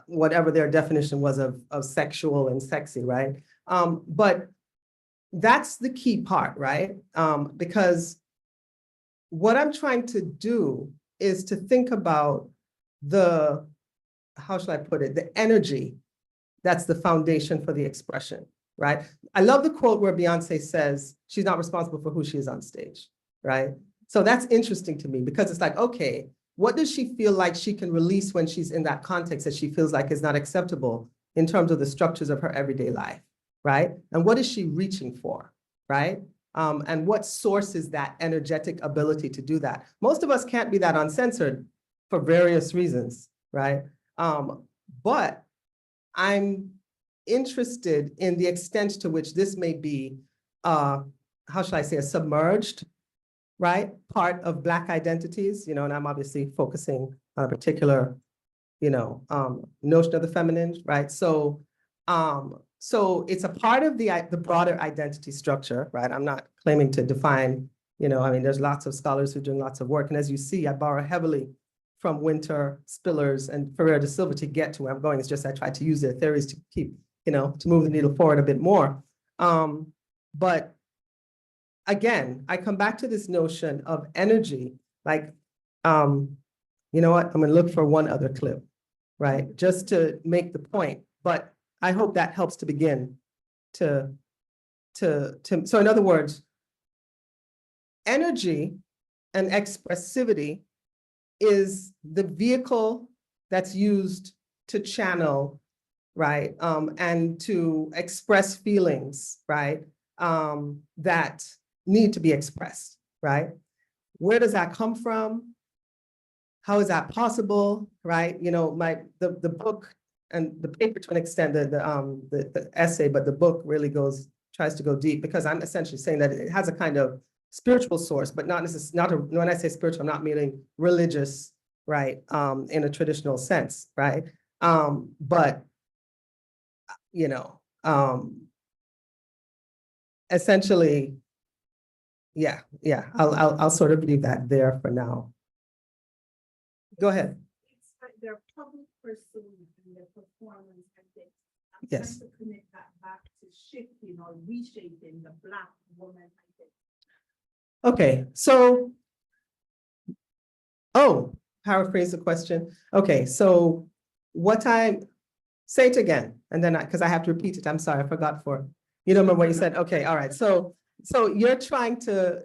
whatever their definition was of sexual and sexy, right? But that's the key part, right? Because what I'm trying to do is to think about the, how shall I put it, the energy that's the foundation for the expression, right? I love the quote where Beyonce says she's not responsible for who she is on stage, right? So that's interesting to me because it's like, okay, what does she feel like she can release when she's in that context that she feels like is not acceptable in terms of the structures of her everyday life, right? And what is she reaching for, right? And what source is that energetic ability to do that? Most of us can't be that uncensored for various reasons, right? But I'm interested in the extent to which this may be, how shall I say, a submerged, right, part of Black identities, and I'm obviously focusing on a particular, notion of the feminine, right? So it's a part of the broader identity structure, right? I'm not claiming to define, there's lots of scholars who are doing lots of work. And as you see, I borrow heavily from Winter, Spillers, and Ferreira da Silva to get to where I'm going. It's just I try to use their theories to keep, to move the needle forward a bit more. But again, I come back to this notion of energy, like, you know what? I'm gonna look for one other clip, right? Just to make the point, but I hope that helps to begin so in other words, energy and expressivity is the vehicle that's used to channel, right? And to express feelings, right? That need to be expressed, right? Where does that come from? How is that possible, right? The book and the paper to an extent, the essay, but the book really tries to go deep because I'm essentially saying that it has a kind of spiritual source, but not necessarily, when I say spiritual, I'm not meaning religious, right? In a traditional sense, right? But, essentially, yeah, I'll sort of leave that there for now. Go ahead. It's like their public persona and their performance ethics. I'm Yes. trying to connect that back to shifting or reshaping the Black woman identity. Okay, paraphrase the question. Okay, so say it again, and then because I have to repeat it, I'm sorry, I forgot you don't remember what you said. Okay, all right, so So you're trying to,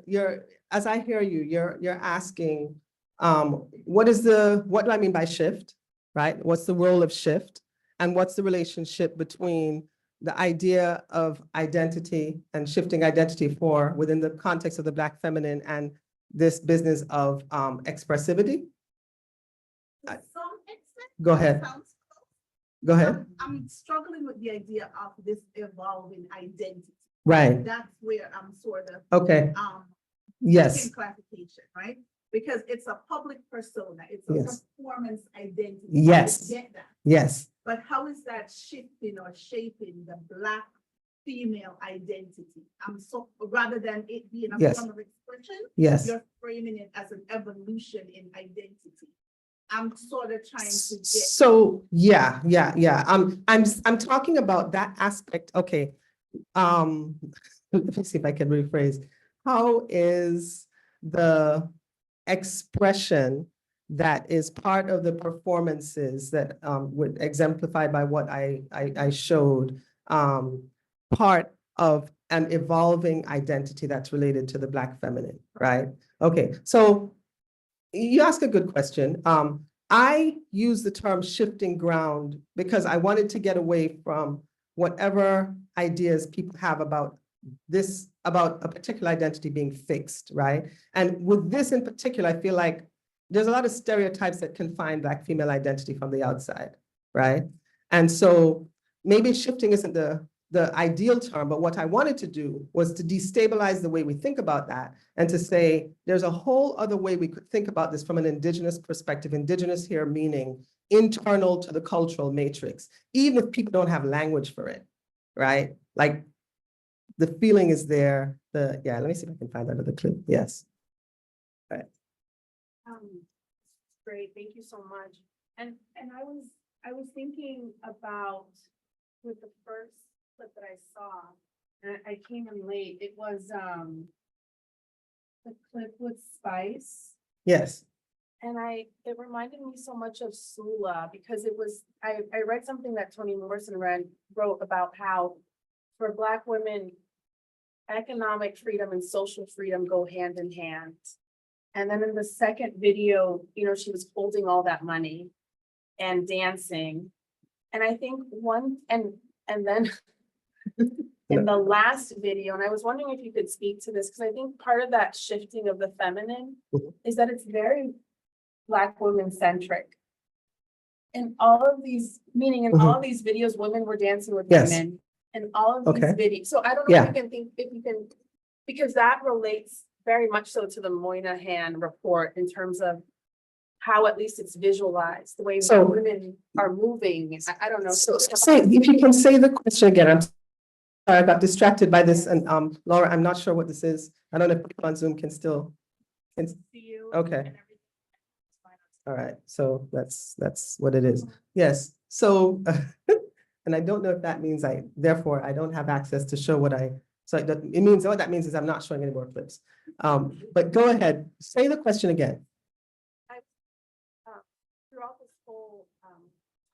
as I hear you, you're asking, what do I mean by shift, right? What's the role of shift? And what's the relationship between the idea of identity and shifting identity within the context of the Black feminine and this business of expressivity? To some extent, Go ahead. that sounds close. Go ahead. I'm struggling with the idea of this evolving identity. Right. That's where I'm sort of, Okay. Yes. seeking clarification, right? Because it's a public persona, it's a Yes. performance identity. Yes. I get that. Yes. But how is that shifting or shaping the Black female identity? Rather than it being a Yes. form of expression, Yes. you're framing it as an evolution in identity. I'm sort of trying to get. So, yeah. I'm talking about that aspect. Okay. Let me see if I can rephrase. How is the expression that is part of the performances that would exemplified by what I showed, part of an evolving identity that's related to the Black feminine, right? Okay, so you ask a good question. I use the term shifting ground because I wanted to get away from whatever ideas people have about a particular identity being fixed, right? And with this in particular, I feel like there's a lot of stereotypes that confine Black female identity from the outside, right? And so maybe shifting isn't the ideal term, but what I wanted to do was to destabilize the way we think about that and to say, there's a whole other way we could think about this from an Indigenous perspective. Indigenous here meaning internal to the cultural matrix, even if people don't have language for it, right? Like the feeling is there. Yeah, let me see if I can find that other clip. Yes. All right. Great, thank you so much. And I was thinking about with the first clip that I saw, and I came in late, it was the clip with Spice. Yes. And it reminded me so much of Sula because it was, I read something that Toni Morrison wrote about how for Black women, economic freedom and social freedom go hand in hand. And then in the second video, you know, she was holding all that money and dancing. And I think and then in the last video, and I was wondering if you could speak to this, because I think part of that shifting of the feminine is that it's very Black women centric. In all of these, meaning in all of these videos, women were dancing with women. And all of these videos. So I don't know if you can, because that relates very much so to the Moynihan report in terms of how at least it's visualized, the way women are moving. I don't know. So if you can say the question again, I'm sorry, I got distracted by this. And Laura, I'm not sure what this is. I don't know if people on Zoom can still. See you. Okay. All right. So that's what it is. Yes. So, and I don't know if that means therefore I don't have access to show what it means, what that means is I'm not showing any more clips. But go ahead, say the question again. Throughout this whole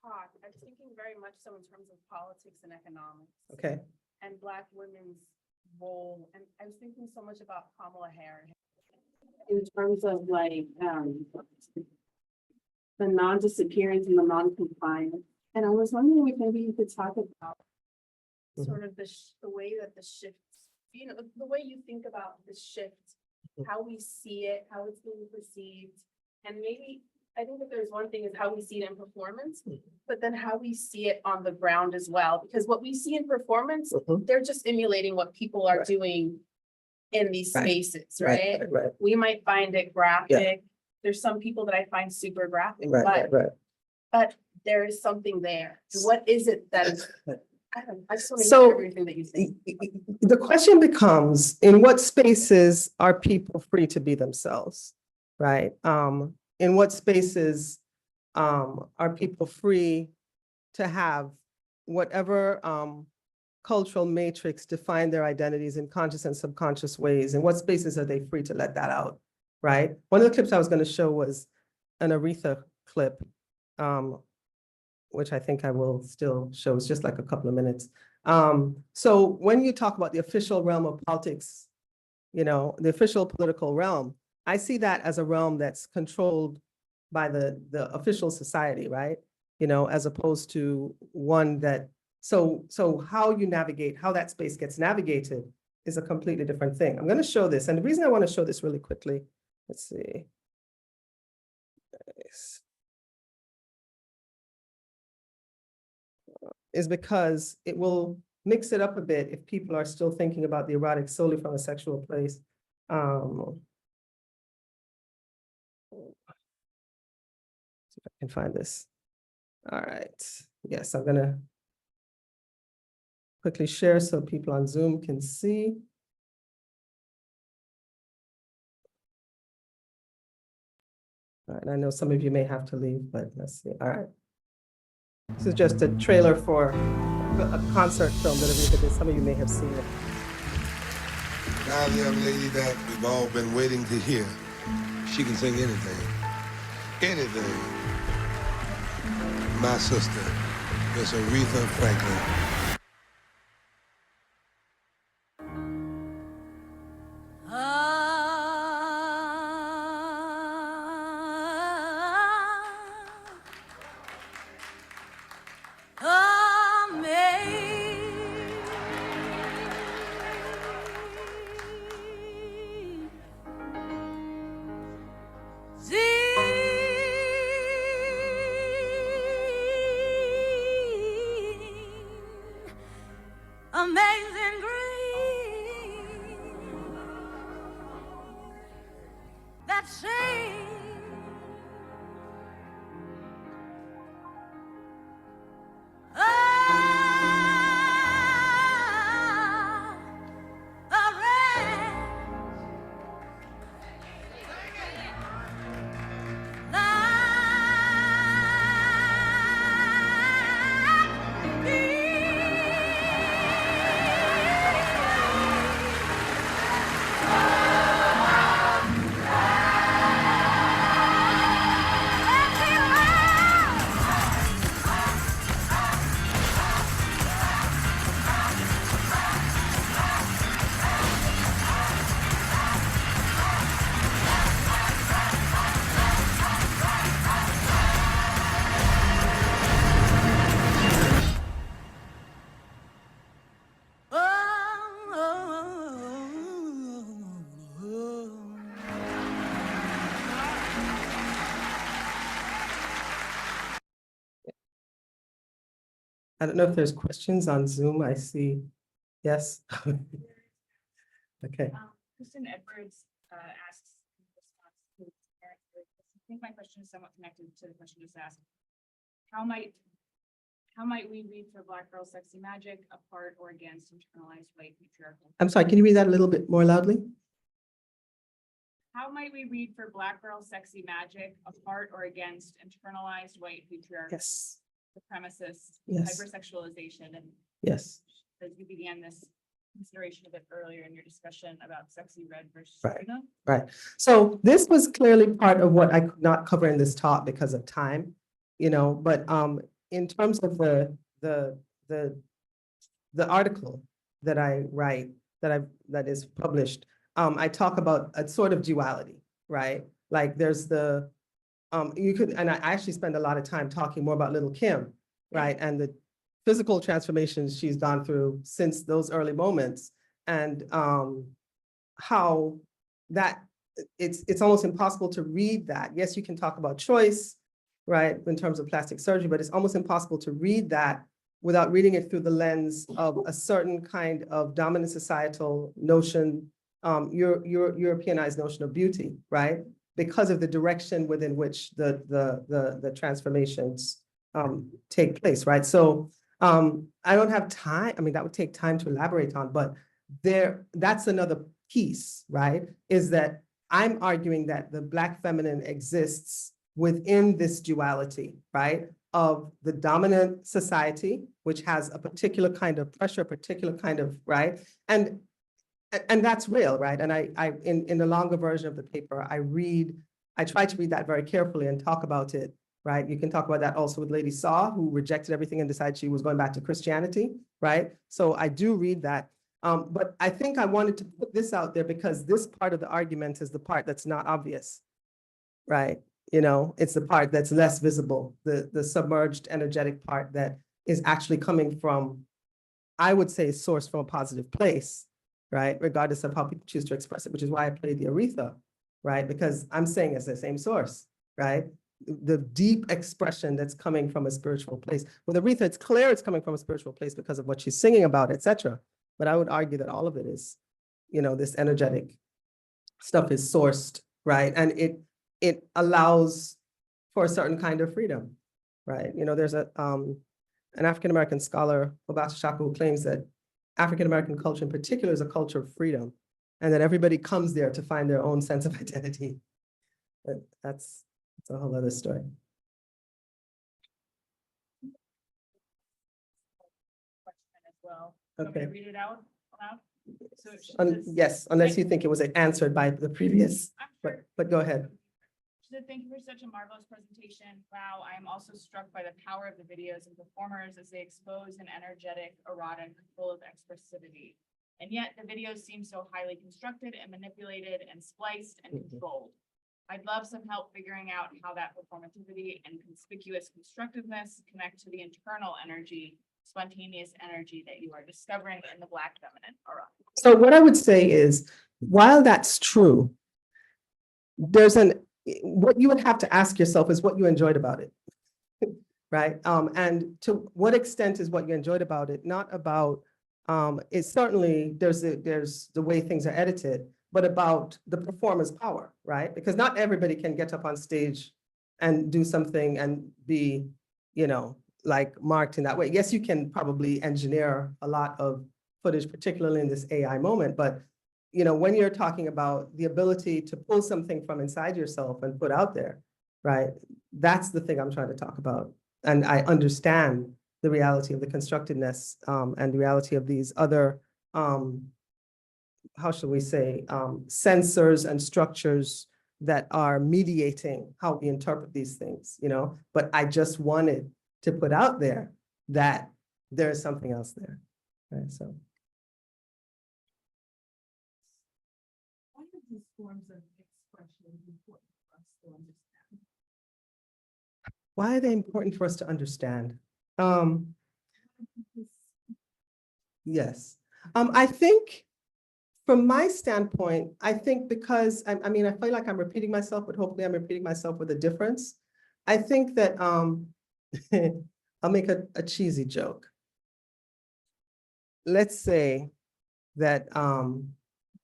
talk, I was thinking very much so in terms of politics and economics. Okay. And Black women's role. And I was thinking so much about Kamala Harris in terms of like the non-disappearance and the non-compliance. And I was wondering if maybe you could talk about sort of the way that the shift, you know, the way you think about the shift, how we see it, how it's being perceived. And maybe, I think that there's one thing is how we see it in performance, but then how we see it on the ground as well. Because what we see in performance, they're just emulating what people are doing in these spaces, right? We might find it graphic. Yeah. There's some people that I find super graphic, but there is something there. What is it that is, I just want to hear everything that you think. The question becomes, in what spaces are people free to be themselves, right? In what spaces are people free to have whatever cultural matrix define their identities in conscious and subconscious ways? In what spaces are they free to let that out, right? One of the clips I was going to show was an Aretha clip, which I think I will still show. It's just like a couple of minutes. So when you talk about the official realm of politics you know, the official political realm. I see that as a realm that's controlled by the official society, right? You know, as opposed to one that, so how you navigate, how that space gets navigated is a completely different thing. I'm going to show this. And the reason I want to show this really quickly, let's see. Is because it will mix it up a bit if people are still thinking about the erotic solely from a sexual place. See if I can find this. All right. Yes, I'm gonna quickly share so people on Zoom can see. All right, I know some of you may have to leave, but let's see. All right. This is just a trailer for a concert film that some of you may have seen it. Now the young lady that we've all been waiting to hear. She can sing anything. Anything. My sister, Miss Aretha Franklin. Amazing grace that saved a wretch like me. I don't know if there's questions on Zoom. I see. Yes. Okay. Kristen Edwards asks in response to I think my question is somewhat connected to the question just asked. How might we read for Black Girl Sexy Magic apart or against internalized white patriarchal? I'm sorry, can you read that a little bit more loudly? How might we read for Black Girl Sexy Magic apart or against internalized white patriarchal? Yes. Supremacist, Yes. hypersexualization, and Yes. as you began this consideration a bit earlier in your discussion about sexy red versus Right. Luna. Right. So this was clearly part of what I could not cover in this talk because of time, you know, but in terms of the article that I write, that is published, I talk about a sort of duality, right? Like there's the you could, and I actually spend a lot of time talking more about Little Kim, right? And the physical transformations she's gone through since those early moments, and how that it's almost impossible to read that. Yes, you can talk about choice, right, in terms of plastic surgery, but it's almost impossible to read that without reading it through the lens of a certain kind of dominant societal notion, Europeanized notion of beauty, right? Because of the direction within which the transformations take place, right? So I don't have time. I mean, that would take time to elaborate on, but that's another piece, right? Is that I'm arguing that the Black feminine exists within this duality, right? Of the dominant society, which has a particular kind of pressure, particular kind of, right? And that's real, right? And I in the longer version of the paper, I try to read that very carefully and talk about it, right? You can talk about that also with Lady Saw, who rejected everything and decided she was going back to Christianity, right? So I do read that. But I think I wanted to put this out there because this part of the argument is the part that's not obvious, right? You know, it's the part that's less visible, the submerged energetic part that is actually coming from, I would say, sourced from a positive place, right? Regardless of how people choose to express it, which is why I played the Aretha, right? Because I'm saying it's the same source, right? The deep expression that's coming from a spiritual place. With Aretha, it's clear it's coming from a spiritual place because of what she's singing about, etc. But I would argue that all of it is, you know, this energetic stuff is sourced, right? And it allows for a certain kind of freedom, right? You know, there's an African-American scholar, Obasa Shaka, who claims that African-American culture in particular is a culture of freedom, and that everybody comes there to find their own sense of identity. But that's a whole other story. Question as well. You want me Okay. to read it out loud? So it says, Yes, unless you think it was answered by the previous, I'm sure. but go ahead. She said, "Thank you for such a marvelous presentation. Wow, I am also struck by the power of the videos and performers as they expose an energetic, erotic, full of expressivity. And yet the videos seem so highly constructed and manipulated and spliced and controlled. I'd love some help figuring out how that performativity and conspicuous constructiveness connect to the internal energy, spontaneous energy that you are discovering in the Black feminine aura." So what I would say is, while that's true, what you would have to ask yourself is what you enjoyed about it, right? And to what extent is what you enjoyed about it not about, it's certainly, there's the way things are edited, but about the performer's power, right? Because not everybody can get up on stage and do something and be, you know, like marked in that way. Yes, you can probably engineer a lot of footage, particularly in this AI moment, but you know, when you're talking about the ability to pull something from inside yourself and put out there, right? That's the thing I'm trying to talk about. And I understand the reality of the constructedness and the reality of these other, how should we say, sensors and structures that are mediating how we interpret these things, you know? But I just wanted to put out there that there is something else there, right? So. Why are these forms of expression important for us to understand? Why are they important for us to understand? Yes. I think from my standpoint, I think because, I mean, I feel like I'm repeating myself, but hopefully I'm repeating myself with a difference. I think that, I'll make a cheesy joke. Let's say that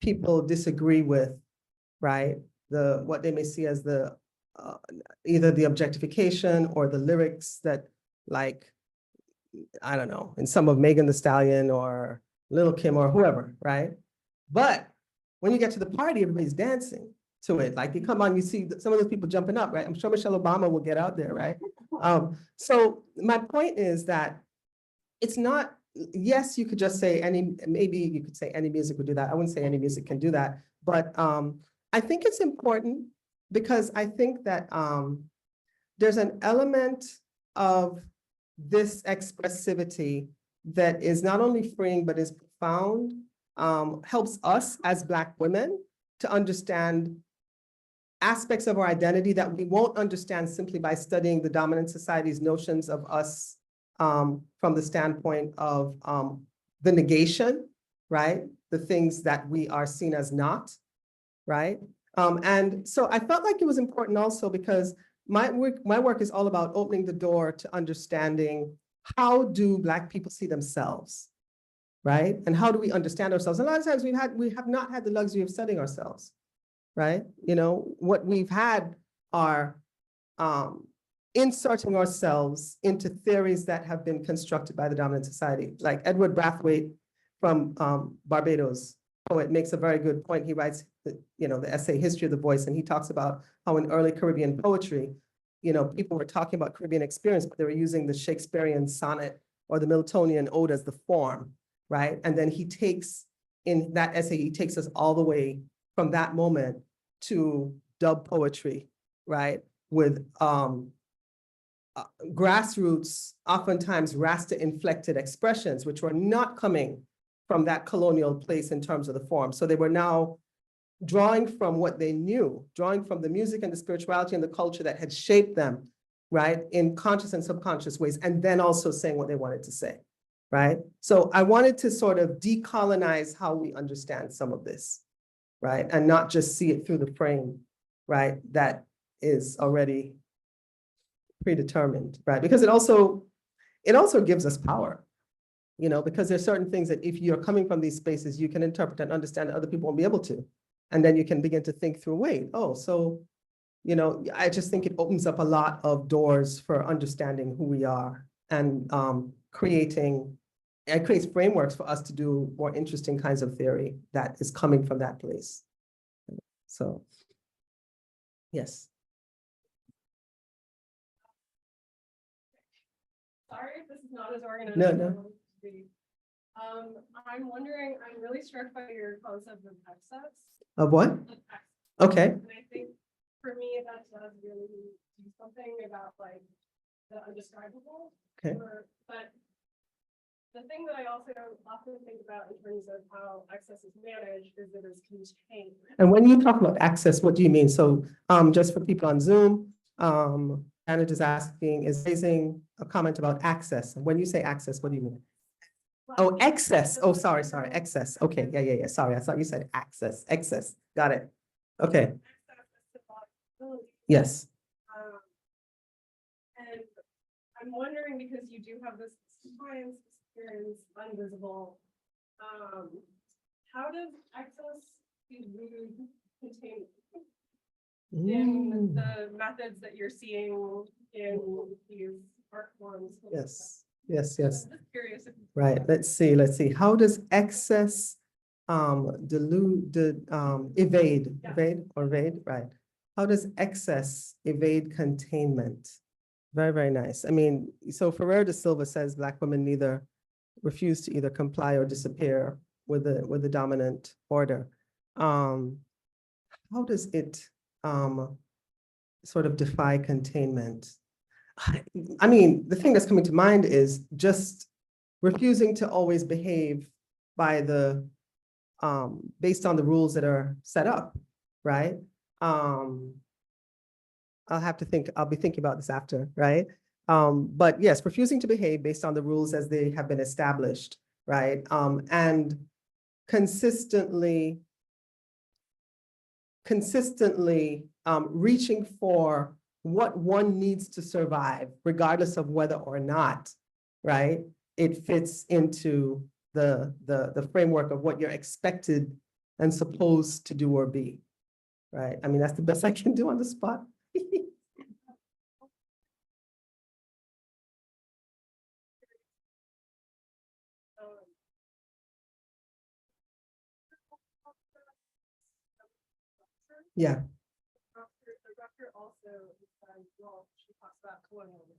people disagree with, right, what they may see as the either the objectification or the lyrics that, like, I don't know, in some of Megan Thee Stallion or Lil' Kim or whoever, right? But when you get to the party, everybody's dancing to it. Like, you come on, you see some of those people jumping up, right? I'm sure Michelle Obama will get out there, right? So my point is that it's not, yes, you could just say maybe you could say any music would do that. I wouldn't say any music can do that. But I think it's important because I think that there's an element of this expressivity that is not only freeing, but is profound, helps us as Black women to understand aspects of our identity that we won't understand simply by studying the dominant society's notions of us from the standpoint of the negation, right? The things that we are seen as not, right? And so I felt like it was important also because my work is all about opening the door to understanding how do Black people see themselves, right? And how do we understand ourselves? A lot of times we have not had the luxury of studying ourselves, right? You know, what we've had are inserting ourselves into theories that have been constructed by the dominant society. Like Edward Brathwaite from Barbados, poet, makes a very good point. He writes, the essay History of the Voice, and he talks about how in early Caribbean poetry, people were talking about Caribbean experience, but they were using the Shakespearean sonnet or the Miltonian ode as the form, right? And then he takes, in that essay, he takes us all the way from that moment to dub poetry, right? With grassroots, oftentimes Rasta-inflected expressions, which were not coming from that colonial place in terms of the form. So they were now drawing from what they knew, drawing from the music and the spirituality and the culture that had shaped them, right, in conscious and subconscious ways, and then also saying what they wanted to say, right? So I wanted to sort of decolonize how we understand some of this, right? And not just see it through the frame, right, that is already predetermined, right? Because it also gives us power, you know, because there's certain things that if you're coming from these spaces, you can interpret and understand that other people won't be able to. And then you can begin to think through, wait, oh, so, you know, I just think it opens up a lot of doors for understanding who we are and it creates frameworks for us to do more interesting kinds of theory that is coming from that place. So, yes. Sorry if this is not as organized. No, as I no. want it to be. I'm wondering, I'm really struck by your concept of excess. Of what? Okay. And I think for me, that does really do something about like the undescribable. Okay. But the thing that I also often think about in terms of how excess is managed is that it's contained. And when you talk about access, what do you mean? So just for people on Zoom, Anna is raising a comment about access. And when you say access, what do you mean? Oh, excess. Oh, sorry, excess. Okay, yeah. Sorry, I thought you said access. Excess. Got it. Okay. Yes. And I'm wondering, because you do have this science experience invisible, how does excess be really contained in the methods that you're seeing in these art forms? Yes. I'm just curious. Right. Let's see. How does excess evade? Right. How does excess evade containment? Very, very nice. I mean, so Ferrer da Silva says Black women refuse to either comply or disappear with the dominant order. How does it sort of defy containment? I mean, the thing that's coming to mind is just refusing to always behave by based on the rules that are set up, right? I'll be thinking about this after, right? But yes, refusing to behave based on the rules as they have been established, right? And consistently reaching for what one needs to survive, regardless of whether or not, right, it fits into the framework of what you're expected and supposed to do or be, right? I mean, that's the best I can do on the spot. Yeah. The doctor also, well, she talks about colonialism.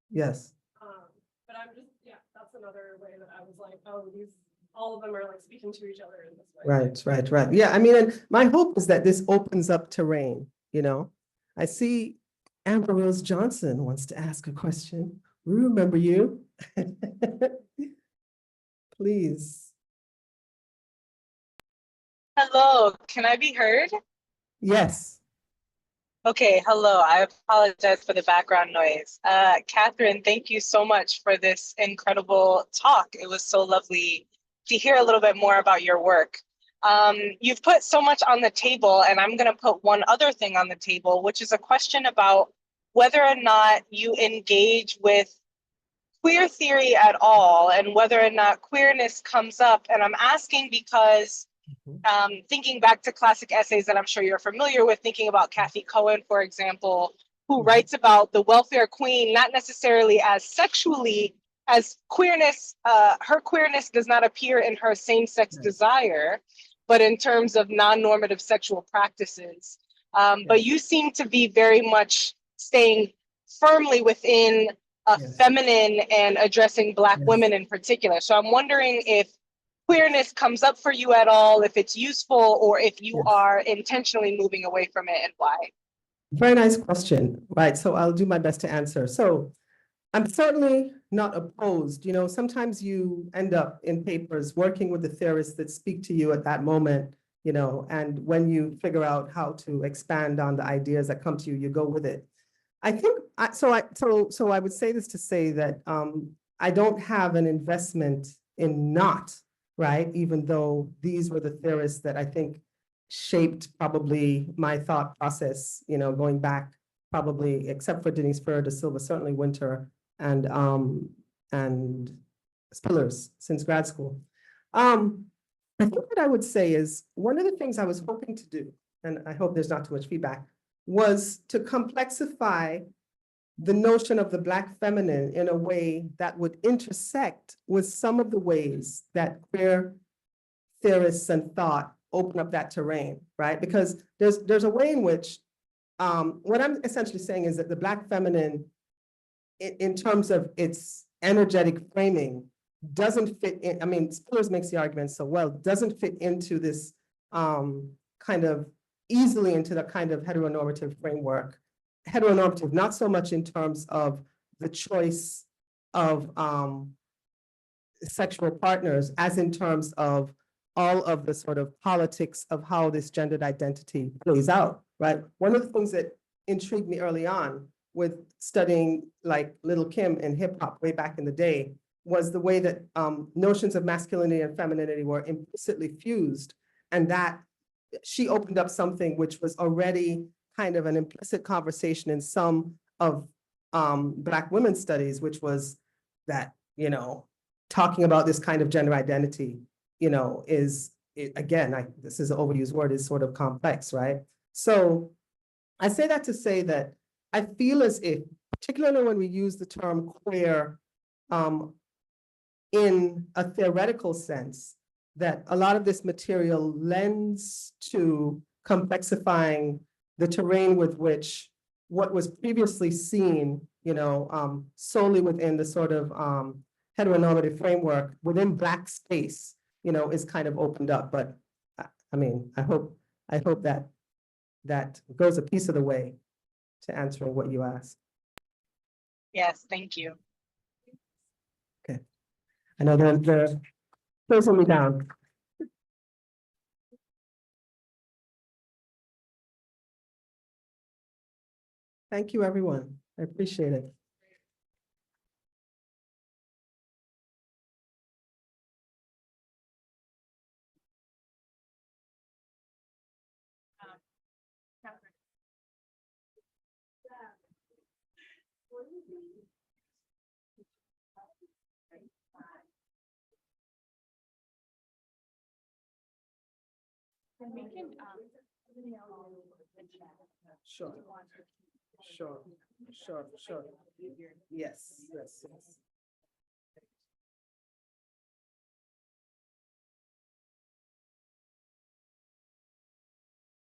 Yes. But I'm just, that's another way that I was like, oh, all of them are like speaking to each other in this way. Right. Yeah, I mean, and my hope is that this opens up terrain, you know? I see Amber Rose Johnson wants to ask a question. We remember you. Please. Hello, can I be heard? Yes. Okay, hello. I apologize for the background noise. Catherine, thank you so much for this incredible talk. It was so lovely to hear a little bit more about your work. You've put so much on the table, and I'm going to put one other thing on the table, which is a question about whether or not you engage with queer theory at all, and whether or not queerness comes up. And I'm asking because thinking back to classic essays that I'm sure you're familiar with, thinking about Kathy Cohen, for example, who writes about the welfare queen, not necessarily as sexually as queerness, her queerness does not appear in her same-sex desire, but in terms of non-normative sexual practices. But you seem to be very much staying firmly within feminine and addressing Black women in particular. So I'm wondering if queerness comes up for you at all, if it's useful, or if you are intentionally moving away from it, and why? Very nice question, right? So I'll do my best to answer. So I'm certainly not opposed. You know, sometimes you end up in papers working with the theorists that speak to you at that moment, you know, and when you figure out how to expand on the ideas that come to you, you go with it. I think, so I would say this to say that I don't have an investment in not, right? Even though these were the theorists that I think shaped probably my thought process, you know, going back probably, except for Denise Ferrer da Silva, certainly Winter and Spillers since grad school. I think what I would say is one of the things I was hoping to do, and I hope there's not too much feedback, was to complexify the notion of the Black feminine in a way that would intersect with some of the ways that queer theorists and thought open up that terrain, right? Because there's a way in which, what I'm essentially saying is that the Black feminine, in terms of its energetic framing, doesn't fit in. I mean, Spillers makes the argument so well, doesn't fit into this kind of easily into the kind of heteronormative framework. Heteronormative, not so much in terms of the choice of sexual partners, as in terms of all of the sort of politics of how this gendered identity plays out, right? One of the things that intrigued me early on with studying like Little Kim in hip hop way back in the day was the way that notions of masculinity and femininity were implicitly fused, and that she opened up something which was already kind of an implicit conversation in some of Black women's studies, which was that, you know, talking about this kind of gender identity, you know, this is an overused word, is sort of complex, right? So I say that to say that I feel as if, particularly when we use the term queer in a theoretical sense, that a lot of this material lends to complexifying the terrain with which what was previously seen, you know, solely within the sort of heteronormative framework within Black space, you know, is kind of opened up. But I mean, I hope that goes a piece of the way to answering what you asked. Yes, thank you. Okay. I know they're closing me down. Thank you, everyone. I appreciate it. And we can, Sure. Sure. Yes, yes, yes.